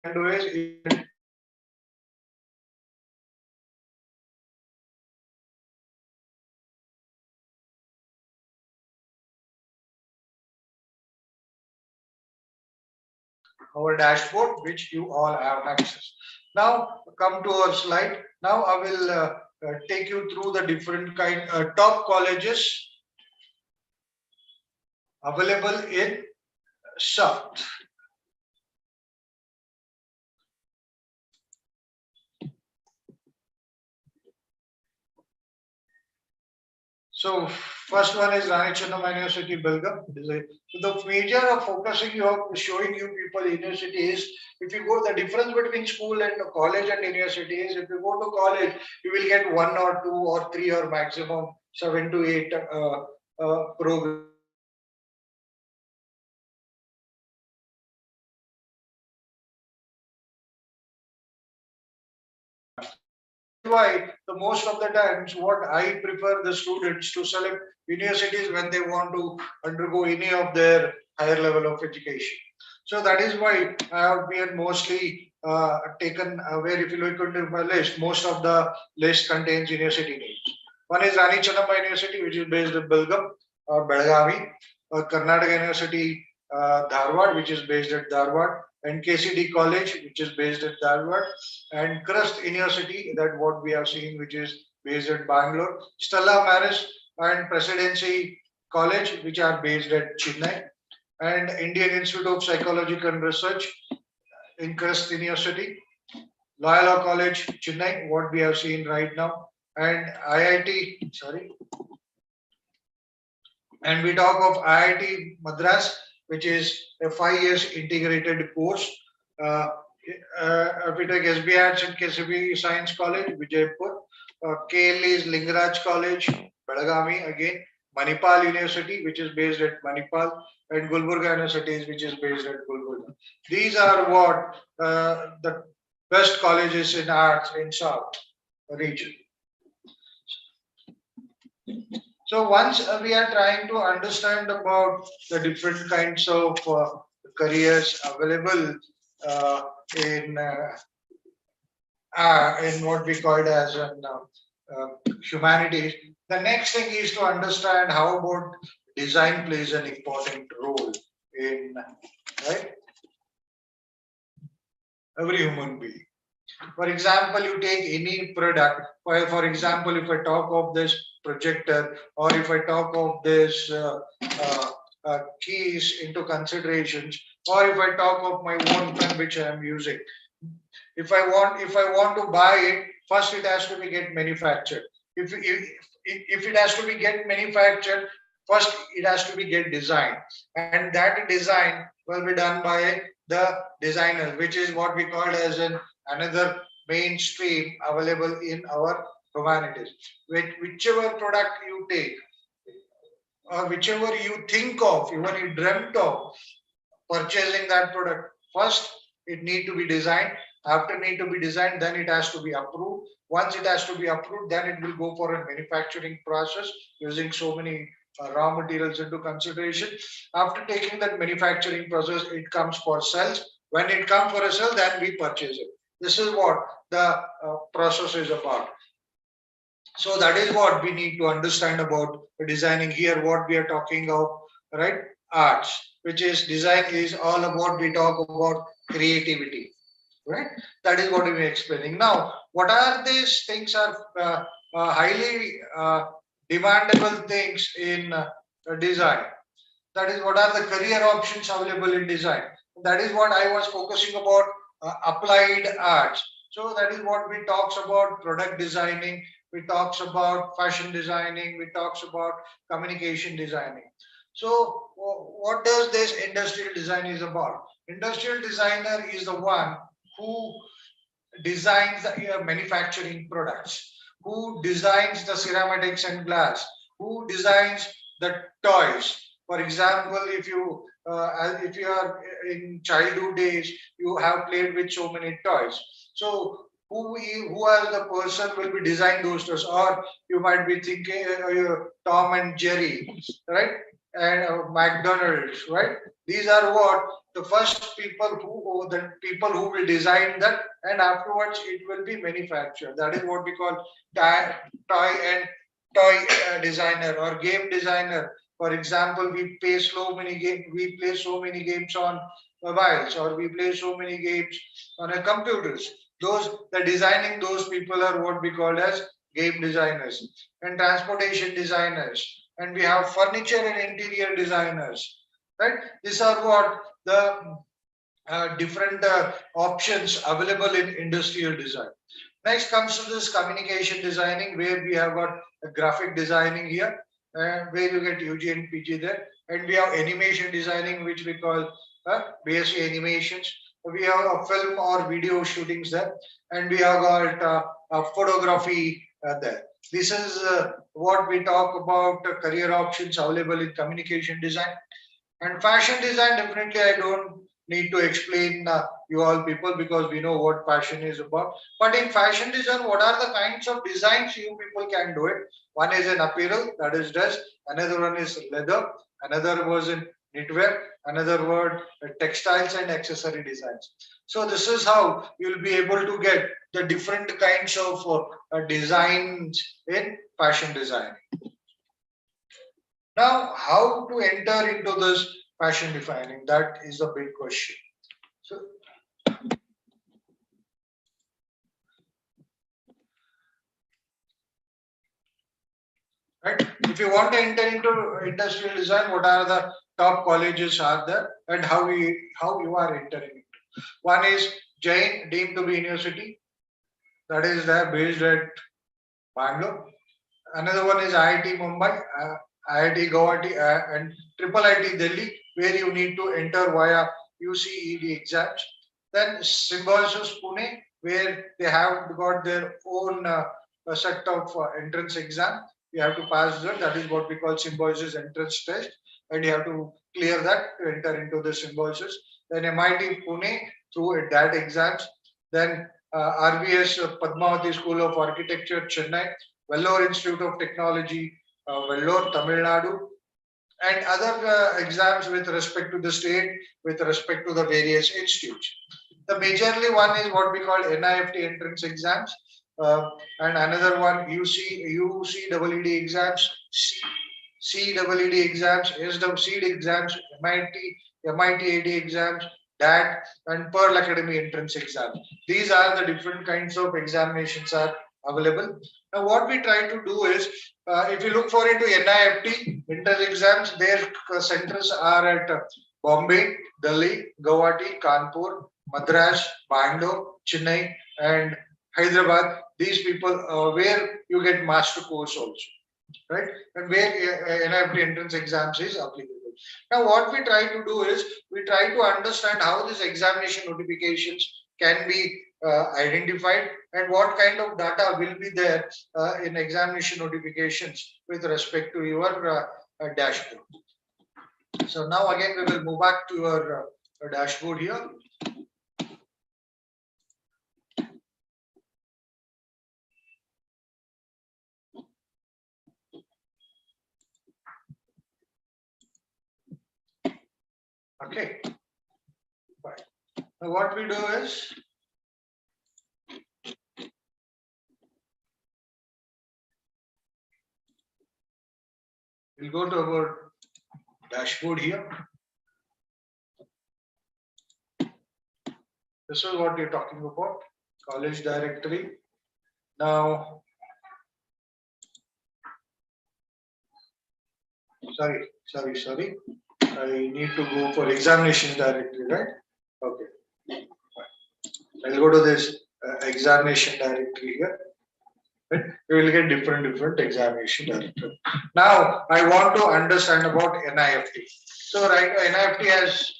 And do is our dashboard, which you all have access. Now come to our slide. Now I will take you through the different top colleges available in South. So first one is Rani Chennamma University, Belgaum. So the major of focusing you showing you people university is, if you go, the difference between school and college and university is, if you go to college, you will get 1 or 2 or 3 or maximum 7 to 8 programs. Why the most of the times what I prefer the students to select universities when they want to undergo any of their higher level of education. So that is why I have been mostly taken where, if you look into my list, most of the list contains university names. One is Rani Chennamma University, which is based in Belgaum or Belgavi, Karnataka University, Dharwad, which is based at Dharwad, and KCD College, which is based at Dharwad, and Crust University, that what we are seeing, which is based at Bangalore, Stella Maris and Presidency College, which are based at Chennai, and Indian Institute of Psychological Research in Crust University, Loyola College, Chennai, what we have seen right now, and IIT, sorry, and we talk of IIT Madras, which is a 5 years integrated course. We take SB Arts and KCB Science College, Vijaypur. KL is Lingaraj College, Belagavi again. Manipal University, which is based at Manipal, and Gulbarga University, which is based at Gulbarga. These are what the best colleges in arts in South region. So once we are trying to understand about the different kinds of careers available in what we call it as an humanities, the next thing is to understand how about design plays an important role in, right, every human being. For example, you take any product. For example, if I talk of this projector, or if I talk of this keys into considerations, or if I talk of my own pen which I am using, if I want to buy it, first it has to be get manufactured. If it has to be get manufactured, first it has to be get designed, and that design will be done by the designer, which is what we call as an another mainstream available in our humanities. Whichever product you take, or whichever you think of, even you dreamt of purchasing that product, first it need to be designed. After need to be designed, then it has to be approved. Once it has to be approved, then it will go for a manufacturing process using so many raw materials into consideration. After taking that manufacturing process, it comes for sales. When it comes for a sale, then we purchase it. This is what the process is about. So that is what we need to understand about designing. Here what we are talking of, right, arts, which is design is all about, we talk about creativity, right? That is what we are explaining. Now what are these things are highly demandable things in design. That is what are the career options available in design. That is what I was focusing about, applied arts. So that is what we talks about product designing, we talks about fashion designing, we talks about communication designing. So what does this industrial design is about? Industrial designer is the one who designs the manufacturing products, who designs the ceramics and glass, who designs the toys. For example, if you are in childhood days, you have played with so many toys. So who as the person will be designing those toys? Or you might be thinking Tom and Jerry, right? And McDonald's, right? These are what the first people who will design that, and afterwards it will be manufactured. That is what we call toy designer or game designer. For example, we play so many games on mobiles, or we play so many games on our computers. The designing those people are what we call as game designers and transportation designers, and we have furniture and interior designers, right? These are what the different options available in industrial design. Next comes to this communication designing, where we have got a graphic designing here, where you get UG and PG there, and we have animation designing, which we call BSc animations. We have a film or video shootings there, and we have got photography there. This is what we talk about career options available in communication design. And fashion design, definitely, I don't need to explain you all people, because we know what fashion is about. But in fashion design, what are the kinds of designs you people can do it? One is an apparel, that is dress. Another one is leather. Another was in knitwear. Another word, textiles and accessory designs. So this is how you'll be able to get the different kinds of designs in fashion design. Now, how to enter into this fashion defining? That is a big question. So, right, if you want to enter into industrial design, what are the top colleges are there, and how you are entering into? One is Jain, deemed to be university, that is there based at Bangalore. Another one is IIT Mumbai, IIT Guwahati, and Triple IT Delhi, where you need to enter via UCED exams. Then Symbiosis Pune, where they have got their own set of entrance exam. You have to pass that. That is what we call Symbiosis entrance test, and you have to clear that to enter into the Symbiosis. Then MIT Pune through that exams. Then RBS Padmavati School of Architecture, Chennai. Vellore Institute of Technology, Vellore, Tamil Nadu, and other exams with respect to the state, with respect to the various institutes. The majorly one is what we call NIFT entrance exams, and another one UCEED exams, CEED exams, SEED exams, MIT AD exams, DAT, and Pearl Academy entrance exams. These are the different kinds of examinations are available. Now, what we try to do is, if you look for into NIFT entrance exams, their centers are at Bombay, Delhi, Guwahati, Kanpur, Madras, Bangalore, Chennai, and Hyderabad. These people where you get master course also, right? And where NIFT entrance exams is applicable. Now, what we try to do is we try to understand how these examination notifications can be identified, and what kind of data will be there in examination notifications with respect to your dashboard. So now again we will move back to your dashboard here. Okay. Right. Now what we do is, we'll go to our dashboard here. This is what you're talking about, college directory. Now, sorry. I need to go for examination directory, right? Okay. I'll go to this examination directory here. Right? You will get different examination directory. Now, I want to understand about NIFT. So, right, NIFT has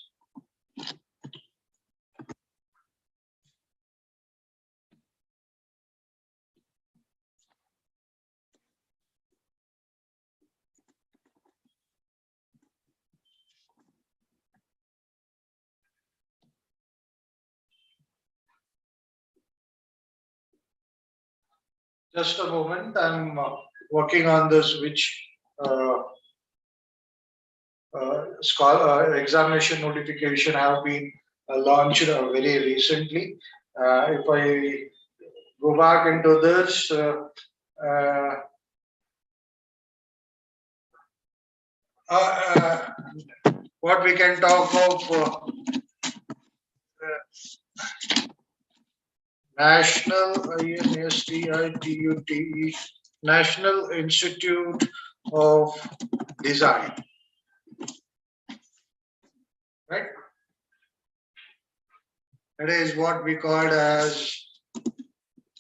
just a moment. I'm working on this, which examination notification have been launched very recently. If I go back into this, what we can talk of National INSTITUTE, National Institute of Design, right? That is what we call as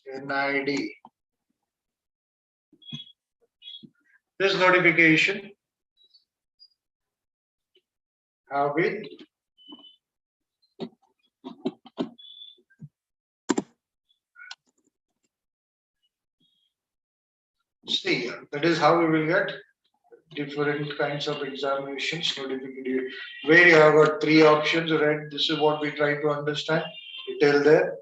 NID. This notification have been see. That is how we will get different kinds of examinations notification. Where you have got three options, right? This is what we try to understand. Detail there.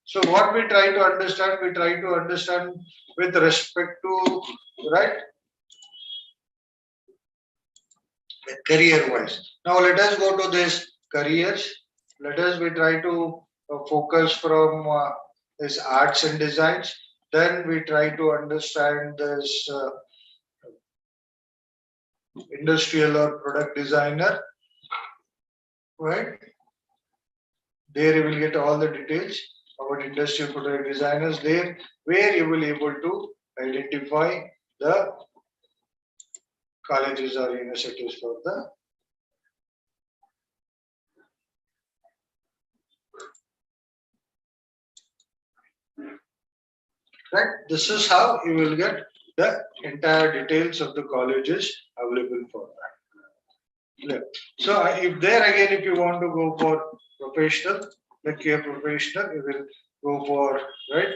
So what we try to understand with respect to, right, career wise. Now let us go to this careers. Let us we try to focus from this arts and designs. Then we try to understand this industrial or product designer, right? There you will get all the details about industrial product designers there, where you will able to identify the colleges or universities for the right. This is how you will get the entire details of the colleges available for that. Yeah. So if there again, if you want to go for professional, like a professional, you will go for right.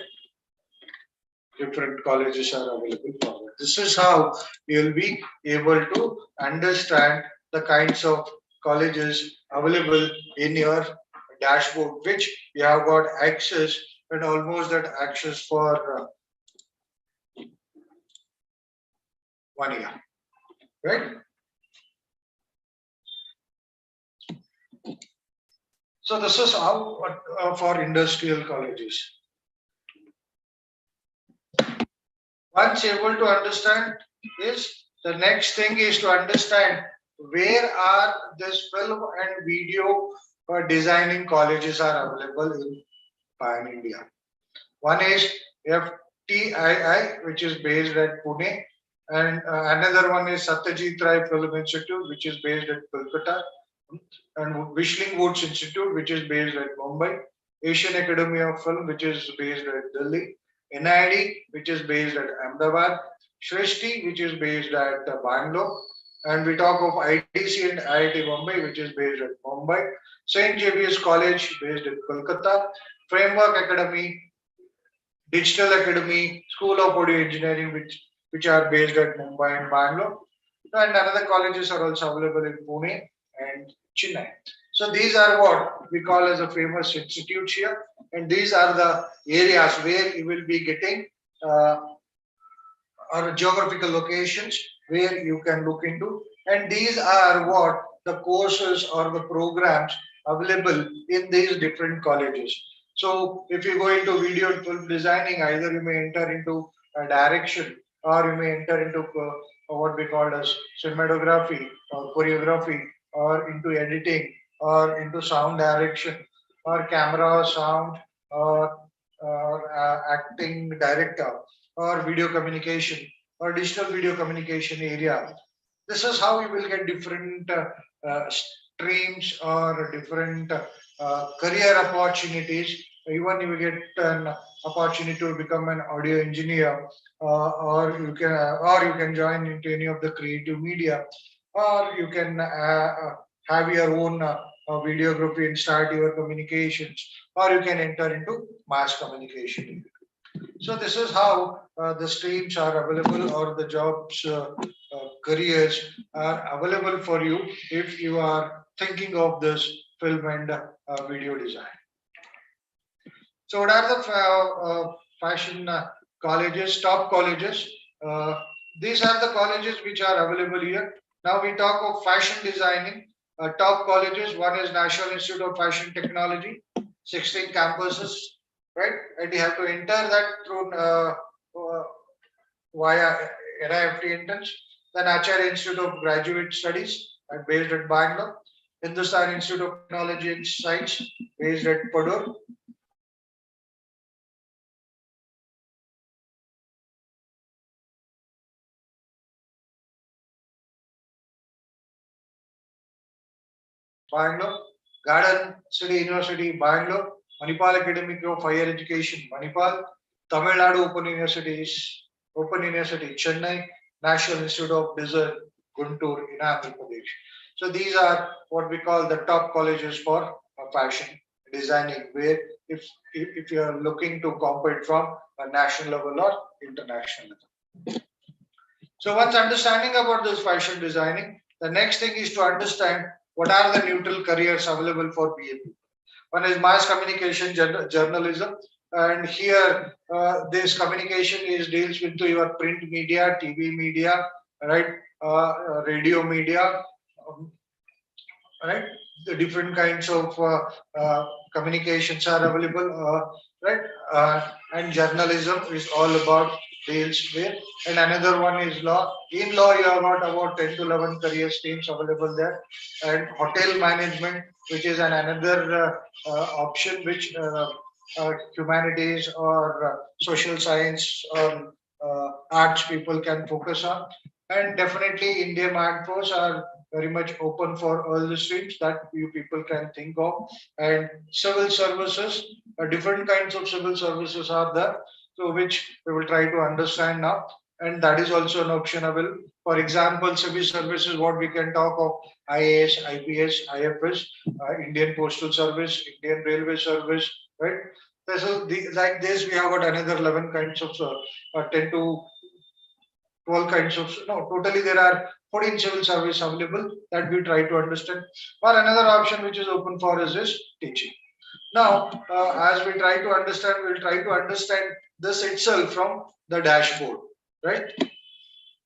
Different colleges are available for that. This is how you will be able to understand the kinds of colleges available in your dashboard, which you have got access and almost that access for 1 year, right? So this is how for industrial colleges. Once able to understand this, the next thing is to understand where are this film and video designing colleges are available in Pan India. One is FTII, which is based at Pune, and another one is Satyajit Ray Film Institute, which is based at Kolkata, and Wishling Woods Institute, which is based at Mumbai, Asian Academy of Film, which is based at Delhi, NID, which is based at Ahmedabad, Shrishti, which is based at Bangalore, and we talk of IDC and IIT Mumbai, which is based at Mumbai, St. Xavier's College, based at Kolkata, Framework Academy, Digital Academy, School of Audio Engineering, which are based at Mumbai and Bangalore, and another colleges are also available in Pune and Chennai. So these are what we call as a famous institutes here, and these are the areas where you will be getting or geographical locations where you can look into, and these are what the courses or the programs available in these different colleges. So if you go into video and film designing, either you may enter into a direction or you may enter into what we call as cinematography or choreography or into editing or into sound direction or camera sound or acting director or video communication or digital video communication area. This is how you will get different streams or different career opportunities. Even you will get an opportunity to become an audio engineer, or you can join into any of the creative media, or you can have your own videography and start your communications, or you can enter into mass communication. So this is how the streams are available or the jobs careers are available for you if you are thinking of this film and video design. So what are the fashion colleges, top colleges? These are the colleges which are available here. Now we talk of fashion designing. Top colleges, one is National Institute of Fashion Technology, 16 campuses, right? And you have to enter that through via NIFT entrance. Then Acharya Institute of Graduate Studies, based at Bangalore. Hindustan Institute of Technology and Science, based at Padur. Bangalore, Garden City University, Bangalore, Manipal Academy of Higher Education, Manipal, Tamil Nadu Open University, Chennai, National Institute of Design, Guntur in Andhra Pradesh. So these are what we call the top colleges for fashion designing, where if you are looking to compete from a national level or international level. So once understanding about this fashion designing, the next thing is to understand what are the neutral careers available for BA. One is mass communication, journalism, and here this communication is deals with your print media, TV media, right, radio media, um, right. The different kinds of communications are available, right, and journalism is all about deals with. And another one is law. In law, you have got about 10 to 11 career streams available there, and hotel management, which is another option which humanities or social science or arts people can focus on. And definitely, Indian Armed Force are very much open for all the streams that you people can think of. And civil services, different kinds of civil services are there, so which we will try to understand now. And that is also an option available. For example, civil services, what we can talk of IAS, IPS, IFS, Indian Postal Service, Indian Railway Service, right? So like this, we have got another 11 kinds of 10 to 12 kinds of, no, totally there are 14 civil service available that we try to understand. Or another option which is open for us is teaching. Now, as we try to understand, we'll try to understand this itself from the dashboard, right?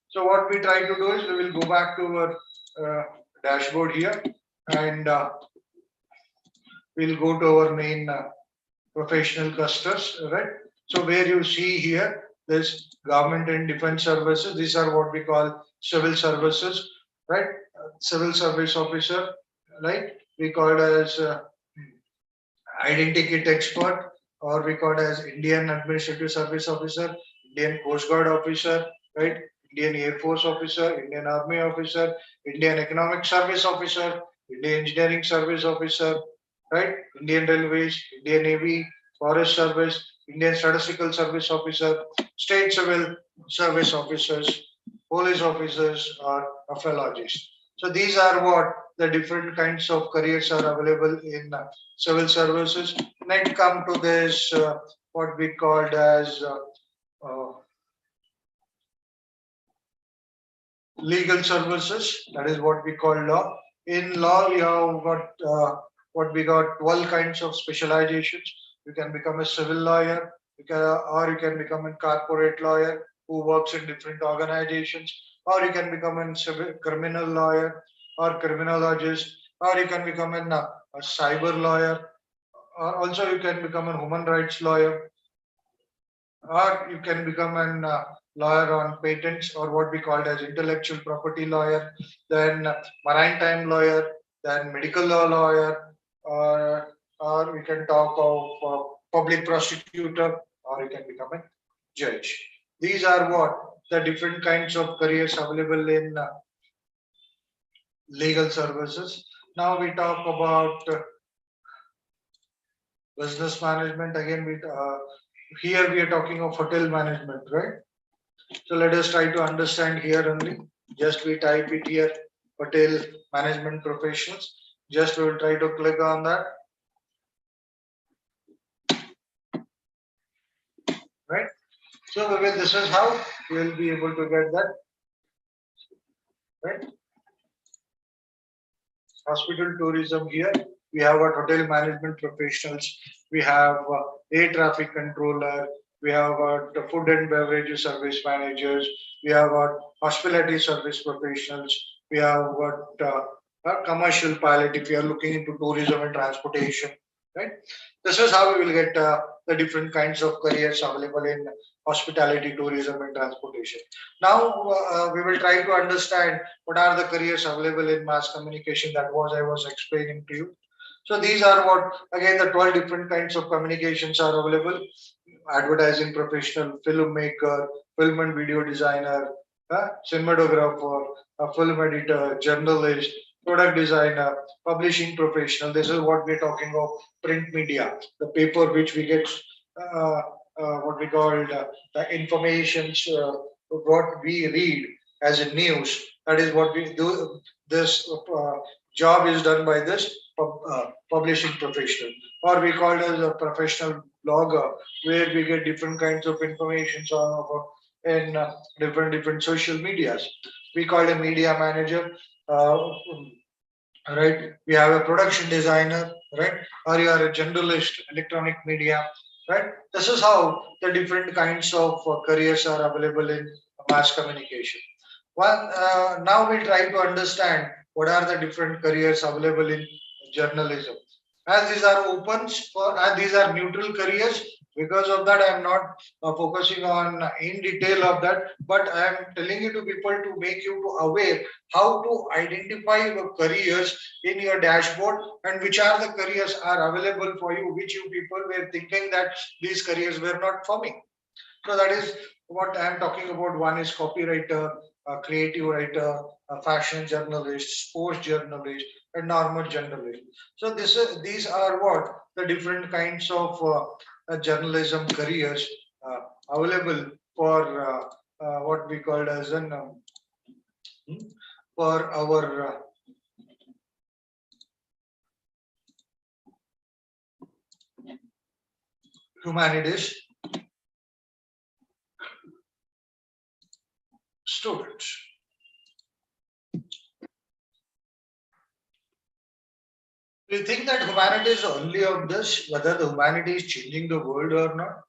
So what we try to do is we will go back to our dashboard here, and we'll go to our main professional clusters, right? So where you see here, this government and defense services, these are what we call civil services, right? Civil service officer, right? We call it as identity expert, or we call it as Indian Administrative Service Officer, Indian Coast Guard officer, right? Indian Air Force officer, Indian Army officer, Indian Economic Service officer, Indian Engineering Service officer, right? Indian Railways, Indian Navy, Forest Service, Indian Statistical Service officer, State Civil Service officers, police officers, or archaeologists. So these are what the different kinds of careers are available in civil services. Next, come to this what we called as uh, legal services. That is what we call law. In law, we have got what we got 12 kinds of specializations. You can become a civil lawyer, or you can become a corporate lawyer who works in different organizations, or you can become a civil criminal lawyer or criminologist, or you can become a cyber lawyer, or also you can become a human rights lawyer, or you can become an lawyer on patents, or what we call as intellectual property lawyer, then maritime lawyer, then medical law lawyer, or we can talk of public prosecutor, or you can become a judge. These are what the different kinds of careers available in legal services. Now we talk about business management. Again, here we are talking of hotel management, right? So let us try to understand here only. Just we type it here, hotel management professionals. Just we will try to click on that. Right. So this is how we will be able to get that. Right. Hospital tourism here. We have a hotel management professionals. We have air traffic controller. We have the food and beverage service managers. We have hospitality service professionals. We have got a commercial pilot if you are looking into tourism and transportation. right? This is how we will get the different kinds of careers available in hospitality, tourism, and transportation. Now we will try to understand what are the careers available in mass communication. That was I was explaining to you. So these are what again the 12 different kinds of communications are available: advertising professional, filmmaker, film and video designer, cinematographer, a film editor, journalist, product designer, publishing professional. This is what we're talking of print media, the paper which we get, uh, what we call the informations, what we read as a news. That is what we do. This job is done by this publishing professional, or we call it as a professional blogger, where we get different kinds of information on in different social medias. We call it a media manager. Uh, right? We have a production designer, right? Or you are a generalist, electronic media, right? This is how the different kinds of careers are available in mass communication. Now we try to understand what are the different careers available in journalism. As these are opens for, and these are neutral careers, because of that, I am not focusing on in detail of that, but I am telling you to people to make you to aware how to identify your careers in your dashboard and which are the careers are available for you, which you people were thinking that these careers were not for me. So that is what I am talking about. One is copywriter, a creative writer, a fashion journalist, sports journalist, a normal journalist. So these are what the different kinds of journalism careers available for what we call as an for our humanities students. Do you think that humanity is only of this, whether the humanity is changing the world or not?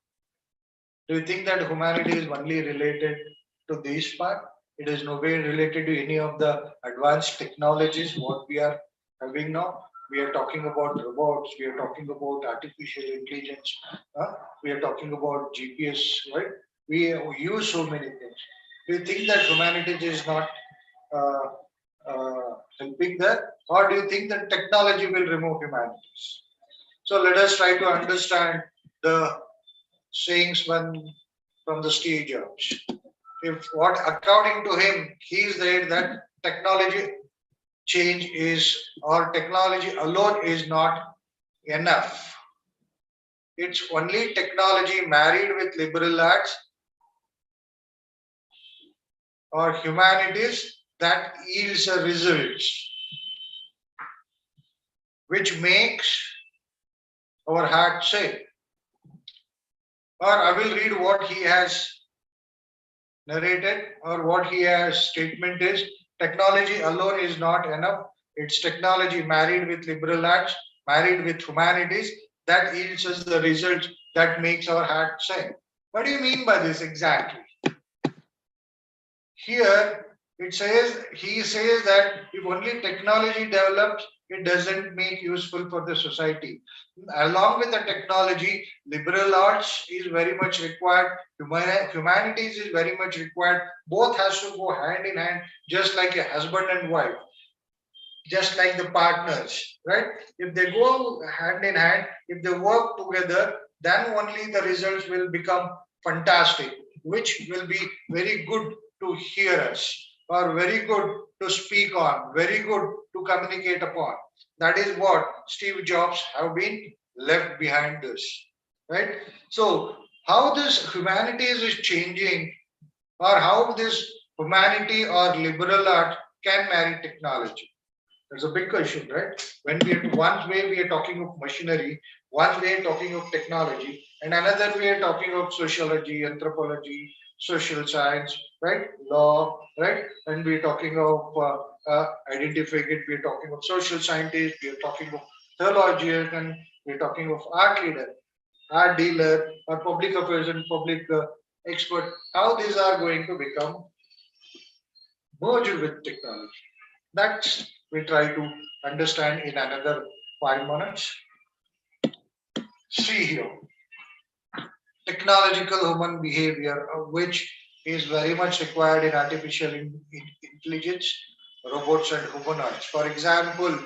Do you think that humanity is only related to this part? It is no way related to any of the advanced technologies what we are having now. We are talking about robots, we are talking about artificial intelligence, we are talking about GPS, right? We use so many things. Do you think that humanity is not uh, helping there? Or do you think that technology will remove humanities? So let us try to understand the sayings when from the Steve Jobs. If what according to him, he is there that technology change is or technology alone is not enough. It's only technology married with liberal arts or humanities that yields a results, which makes our heart say. Or I will read what he has narrated or what he has statement is: technology alone is not enough. It's technology married with liberal arts, married with humanities that yields us the result that makes our heart sing. What do you mean by this exactly? Here it says, he says that if only technology develops, it doesn't make useful for the society. Along with the technology, liberal arts is very much required, humanities is very much required. Both has to go hand in hand, just like a husband and wife, just like the partners, right? If they go hand in hand, if they work together, then only the results will become fantastic, which will be very good to hear us, or very good to speak on, very good to communicate upon. That is what Steve Jobs have been left behind this, right? So how this humanities is changing, or how this humanity or liberal art can marry technology. That's a big question, right? When we are one way we are talking of machinery, one way talking of technology, and another way talking of sociology, anthropology, social science, right? Law, right? And we're talking of identifying it. We're talking of social scientists. We're talking of theologian, and we're talking of art leader, art dealer, or public affairs and public expert. How these are going to become merged with technology? That's we try to understand in another 5 minutes. see here, technological human behavior, which is very much required in artificial intelligence, robots and humanoids. For example,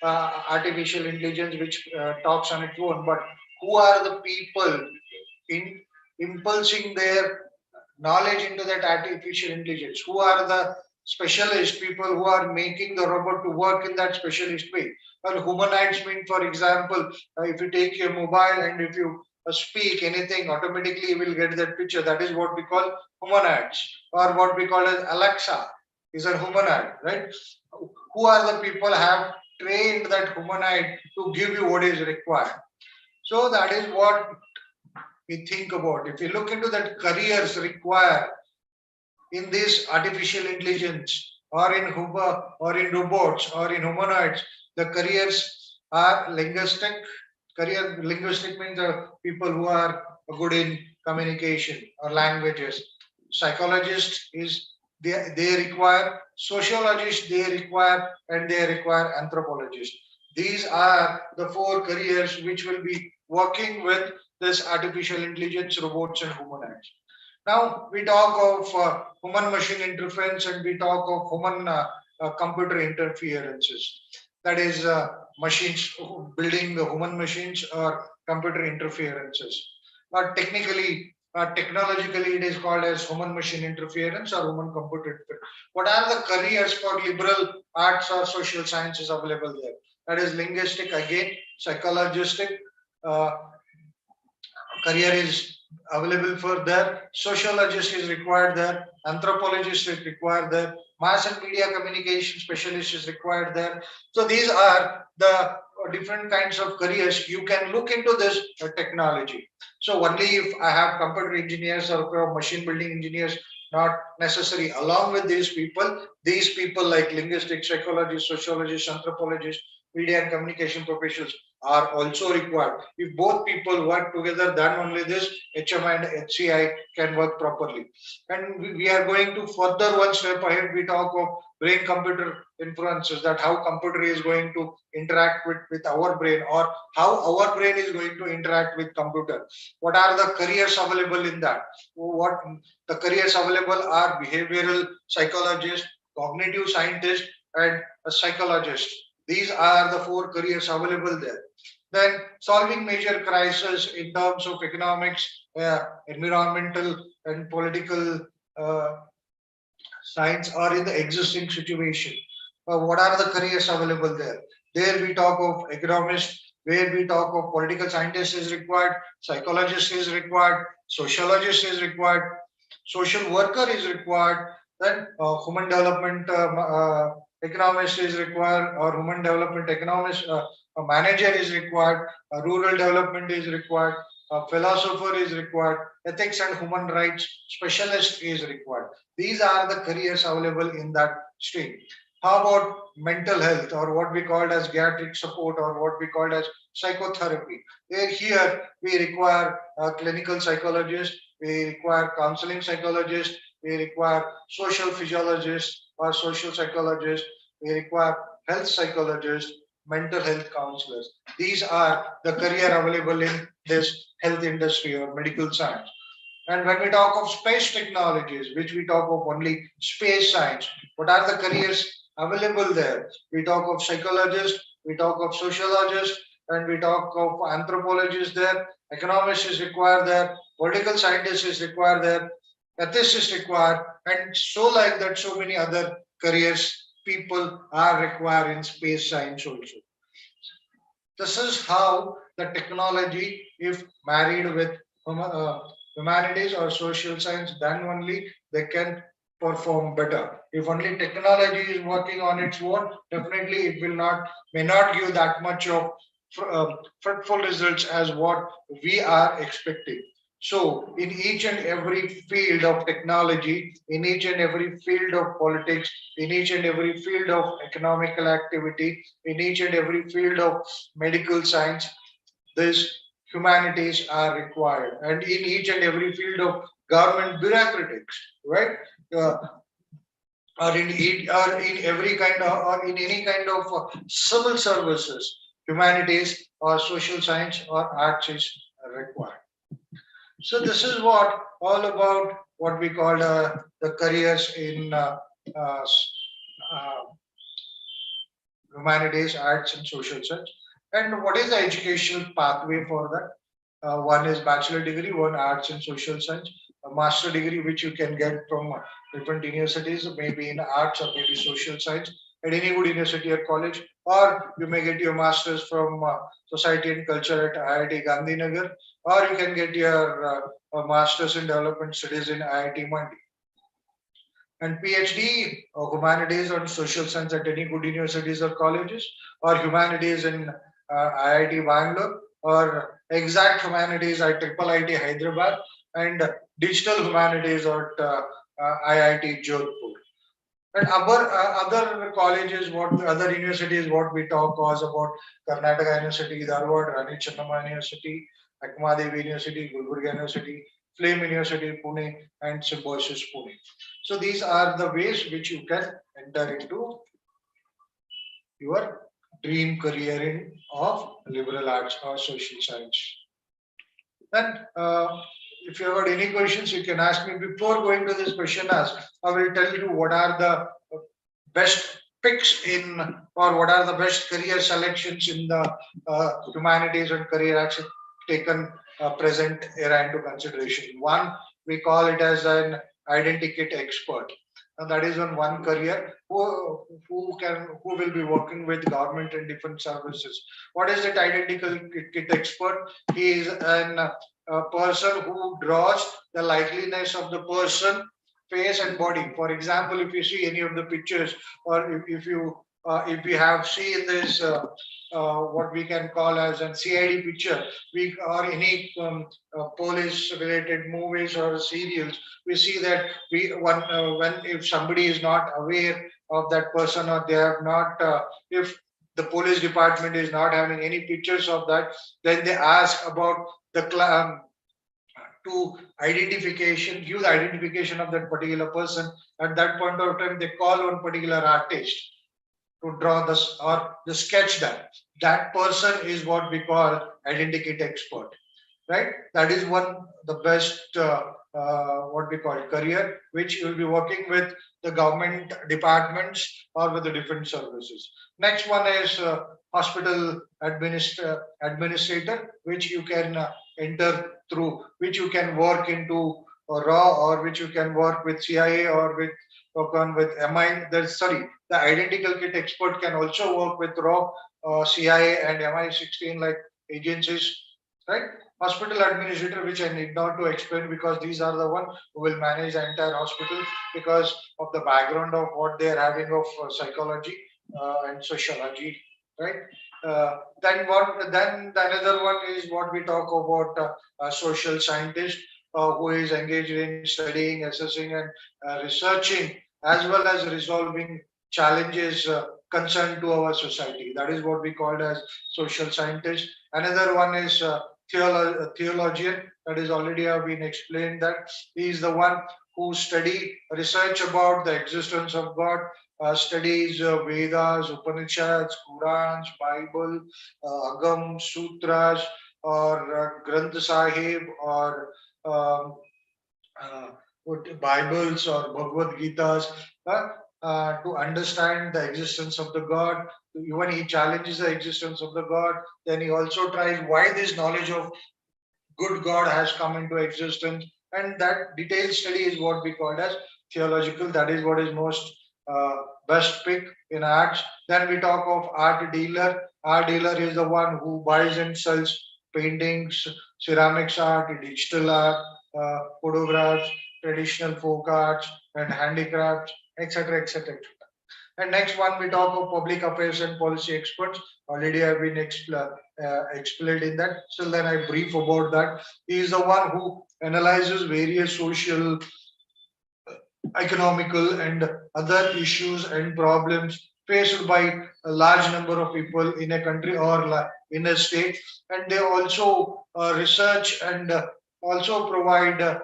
artificial intelligence which talks on its own, but who are the people in impulsing their knowledge into that artificial intelligence? Who are the specialist people who are making the robot to work in that specialist way? Well, humanoids mean, for example, if you take your mobile and if you speak anything, automatically you will get that picture. That is what we call humanoids, or what we call as Alexa is a humanoid, right? Who are the people have trained that humanoid to give you what is required? So that is what we think about. If you look into that careers required in this artificial intelligence or in Huber or in robots or in humanoids, the careers are linguistic. Career linguistic means the people who are good in communication or languages. Psychologists is they require, sociologists they require, and they require anthropologists. These are the four careers which will be working with this artificial intelligence, robots, and humanoids. Now we talk of human machine interference and we talk of human computer interferences. That is machines building the human machines or computer interferences. Technologically, it is called as human machine interference or human computer interference. What are the careers for liberal arts or social sciences available there? That is linguistic again, psychologistic, uh, career is available for there. Sociologist is required there. Anthropologist is required there. Mass and media communication specialist is required there. So these are the different kinds of careers. You can look into this technology. So only if I have computer engineers or machine building engineers, not necessary. Along with these people like linguistics, psychologists, sociologists, anthropologists, media and communication professionals are also required. If both people work together, then only this HMI and HCI can work properly. And we are going to further one step ahead. We talk of brain computer inferences, that how computer is going to interact with our brain, or how our brain is going to interact with computer. What are the careers available in that? What the careers available are: behavioral psychologist, cognitive scientist, and a psychologist. These are the four careers available there. Then solving major crises in terms of economics, environmental, and political uh, science, or in the existing situation. What are the careers available there? There we talk of economist, where we talk of political scientist is required, psychologist is required, sociologist is required, social worker is required, then human development economist is required, or human development economist, a manager is required, a rural development is required, a philosopher is required, ethics and human rights specialist is required. These are the careers available in that stream. How about mental health, or what we call as geriatric support, or what we call as psychotherapy? Here we require a clinical psychologist, we require counseling psychologist, we require social physiologist or social psychologist, we require health psychologist, mental health counselors. These are the career available in this health industry or medical science. And when we talk of space technologies, which we talk of only space science, what are the careers available there? We talk of psychologists, we talk of sociologists, and we talk of anthropologists there. Economists is required there. Political scientists is required there. Ethicists is required, and so like that, so many other careers people are required in space science also. This is how the technology, if married with humanities or social science, then only they can perform better. If only technology is working on its own, definitely it will not, may not give that much of fruitful results as what we are expecting. So, in each and every field of technology, in each and every field of politics, in each and every field of economical activity, in each and every field of medical science, these humanities are required. And in each and every field of government bureaucratics, right? Uh, or in every kind of, or in any kind of civil services, humanities or social science or arts is required. So this is what all about what we call the careers in uh, uh, humanities, arts, and social science. And what is the educational pathway for that? One is bachelor degree, one arts and social science, a master degree which you can get from different universities, maybe in arts or maybe social science at any good university or college, or you may get your masters from society and culture at IIT Gandhinagar, or you can get your masters in development studies in IIT Mandi. And PhD or humanities on social science at any good universities or colleges, or humanities in IIT Bangalore, or exact humanities at Triple IT Hyderabad, and digital humanities at IIT Jodhpur. And other colleges, what other universities, what we talk was about Karnataka University, Dharwad, Rani Chennamma University, Akmadevi University, Gulbarga University, Flame University, Pune, and Symbiosis Pune. So these are the ways which you can enter into your dream career in of liberal arts or social science. Then, if you have got any questions, you can ask me. Before going to this question ask, I will tell you what are the best picks in, or what are the best career selections in the humanities and career action taken present era into consideration. One, we call it as an identikit expert. And that is on one career who will be working with government and different services. What is that identical kit expert? He is a person who draws the likeliness of the person, face and body. For example, if you see any of the pictures, or if you have seen this what we can call as an CID picture, we or any police related movies or serials, we see that when if somebody is not aware of that person, or they have not if the police department is not having any pictures of that, then they ask about the to identification, give the identification of that particular person. At that point of time, they call one particular artist to draw this or the sketch that. That person is what we call identikit expert, right? That is one the best what we call career, which you will be working with the government departments or with the different services. Next one is hospital administrator, which you can enter through, which you can work into raw, or which you can work with CIA or with work on with MI. Sorry, the identical kit expert can also work with raw, CIA and MI16 like agencies, right? Hospital administrator, which I need not to explain because these are the one who will manage the entire hospital because of the background of what they are having of psychology and sociology, right? Then the another one is what we talk about a social scientist who is engaged in studying, assessing, and researching as well as resolving challenges concerned to our society. That is what we call as social scientist. Another one is theologian. That is already have been explained that he is the one who study research about the existence of God, studies Vedas, Upanishads, Qurans, Bible, Agam, Sutras, or Granth Sahib, or um, uh, Bibles or Bhagavad Gitas, to understand the existence of the God. Even he challenges the existence of the God. Then he also tries why this knowledge of good God has come into existence. And that detailed study is what we call as theological. That is what is most uh, best pick in arts. Then we talk of art dealer. Art dealer is the one who buys and sells paintings, ceramics art, digital art, photographs, traditional folk arts, and handicrafts, etc., etc. And next one, we talk of public affairs and policy experts. Already have been explained in that. Still, then I brief about that. He is the one who analyzes various social, economical, and other issues and problems faced by a large number of people in a country or in a state. And they also research and also provide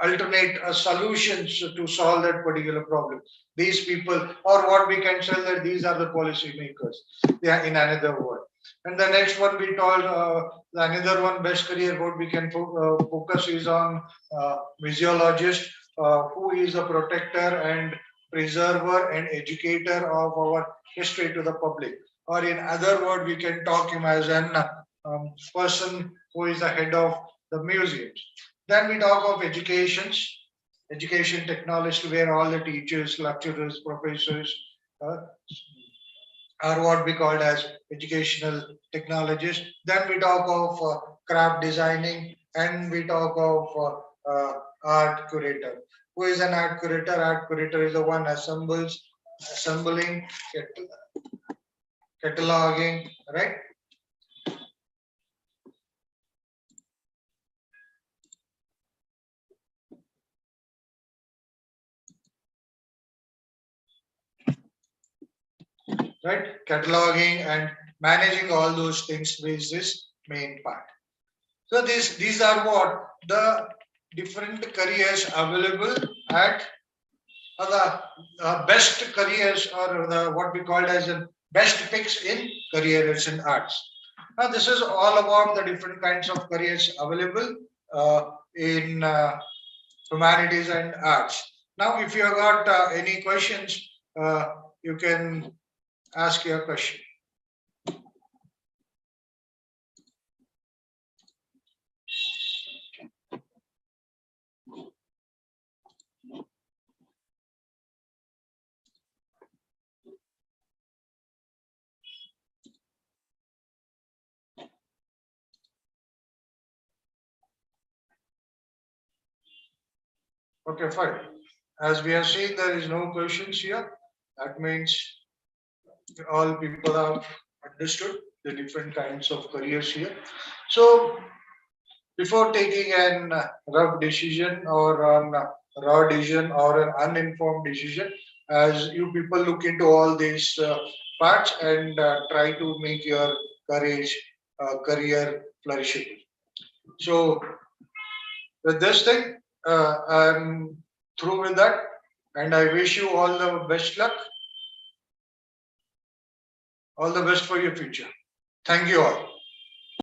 alternate solutions to solve that particular problem. These people, or what we can say that these are the policy makers. Yeah, in another word. And the next one we told, another one best career what we can focus is on physiologist, who is a protector and preserver and educator of our history to the public. Or in other word, we can talk him as an person who is the head of the museums. Then we talk of education technologist, where all the teachers, lecturers, professors uh, are what we called as educational technologists. Then we talk of craft designing, and we talk of art curator. Who is an art curator? Art curator is the one assembling, cataloging, right? Right? Cataloging and managing all those things is this main part. So these are what the different careers available at the best careers, or the what we called as a best picks in careers in arts. Now this is all about the different kinds of careers available in humanities and arts. Now, if you have got any questions, you can ask your question. Okay, fine. As we have seen, there is no questions here. That means all people have understood the different kinds of careers here. So, before taking an rough decision or an raw decision or an uninformed decision, as you people look into all these parts and try to make your courage, career flourishable. So, with this thing, I'm through with that, and I wish you all the best luck, all the best for your future. Thank you all.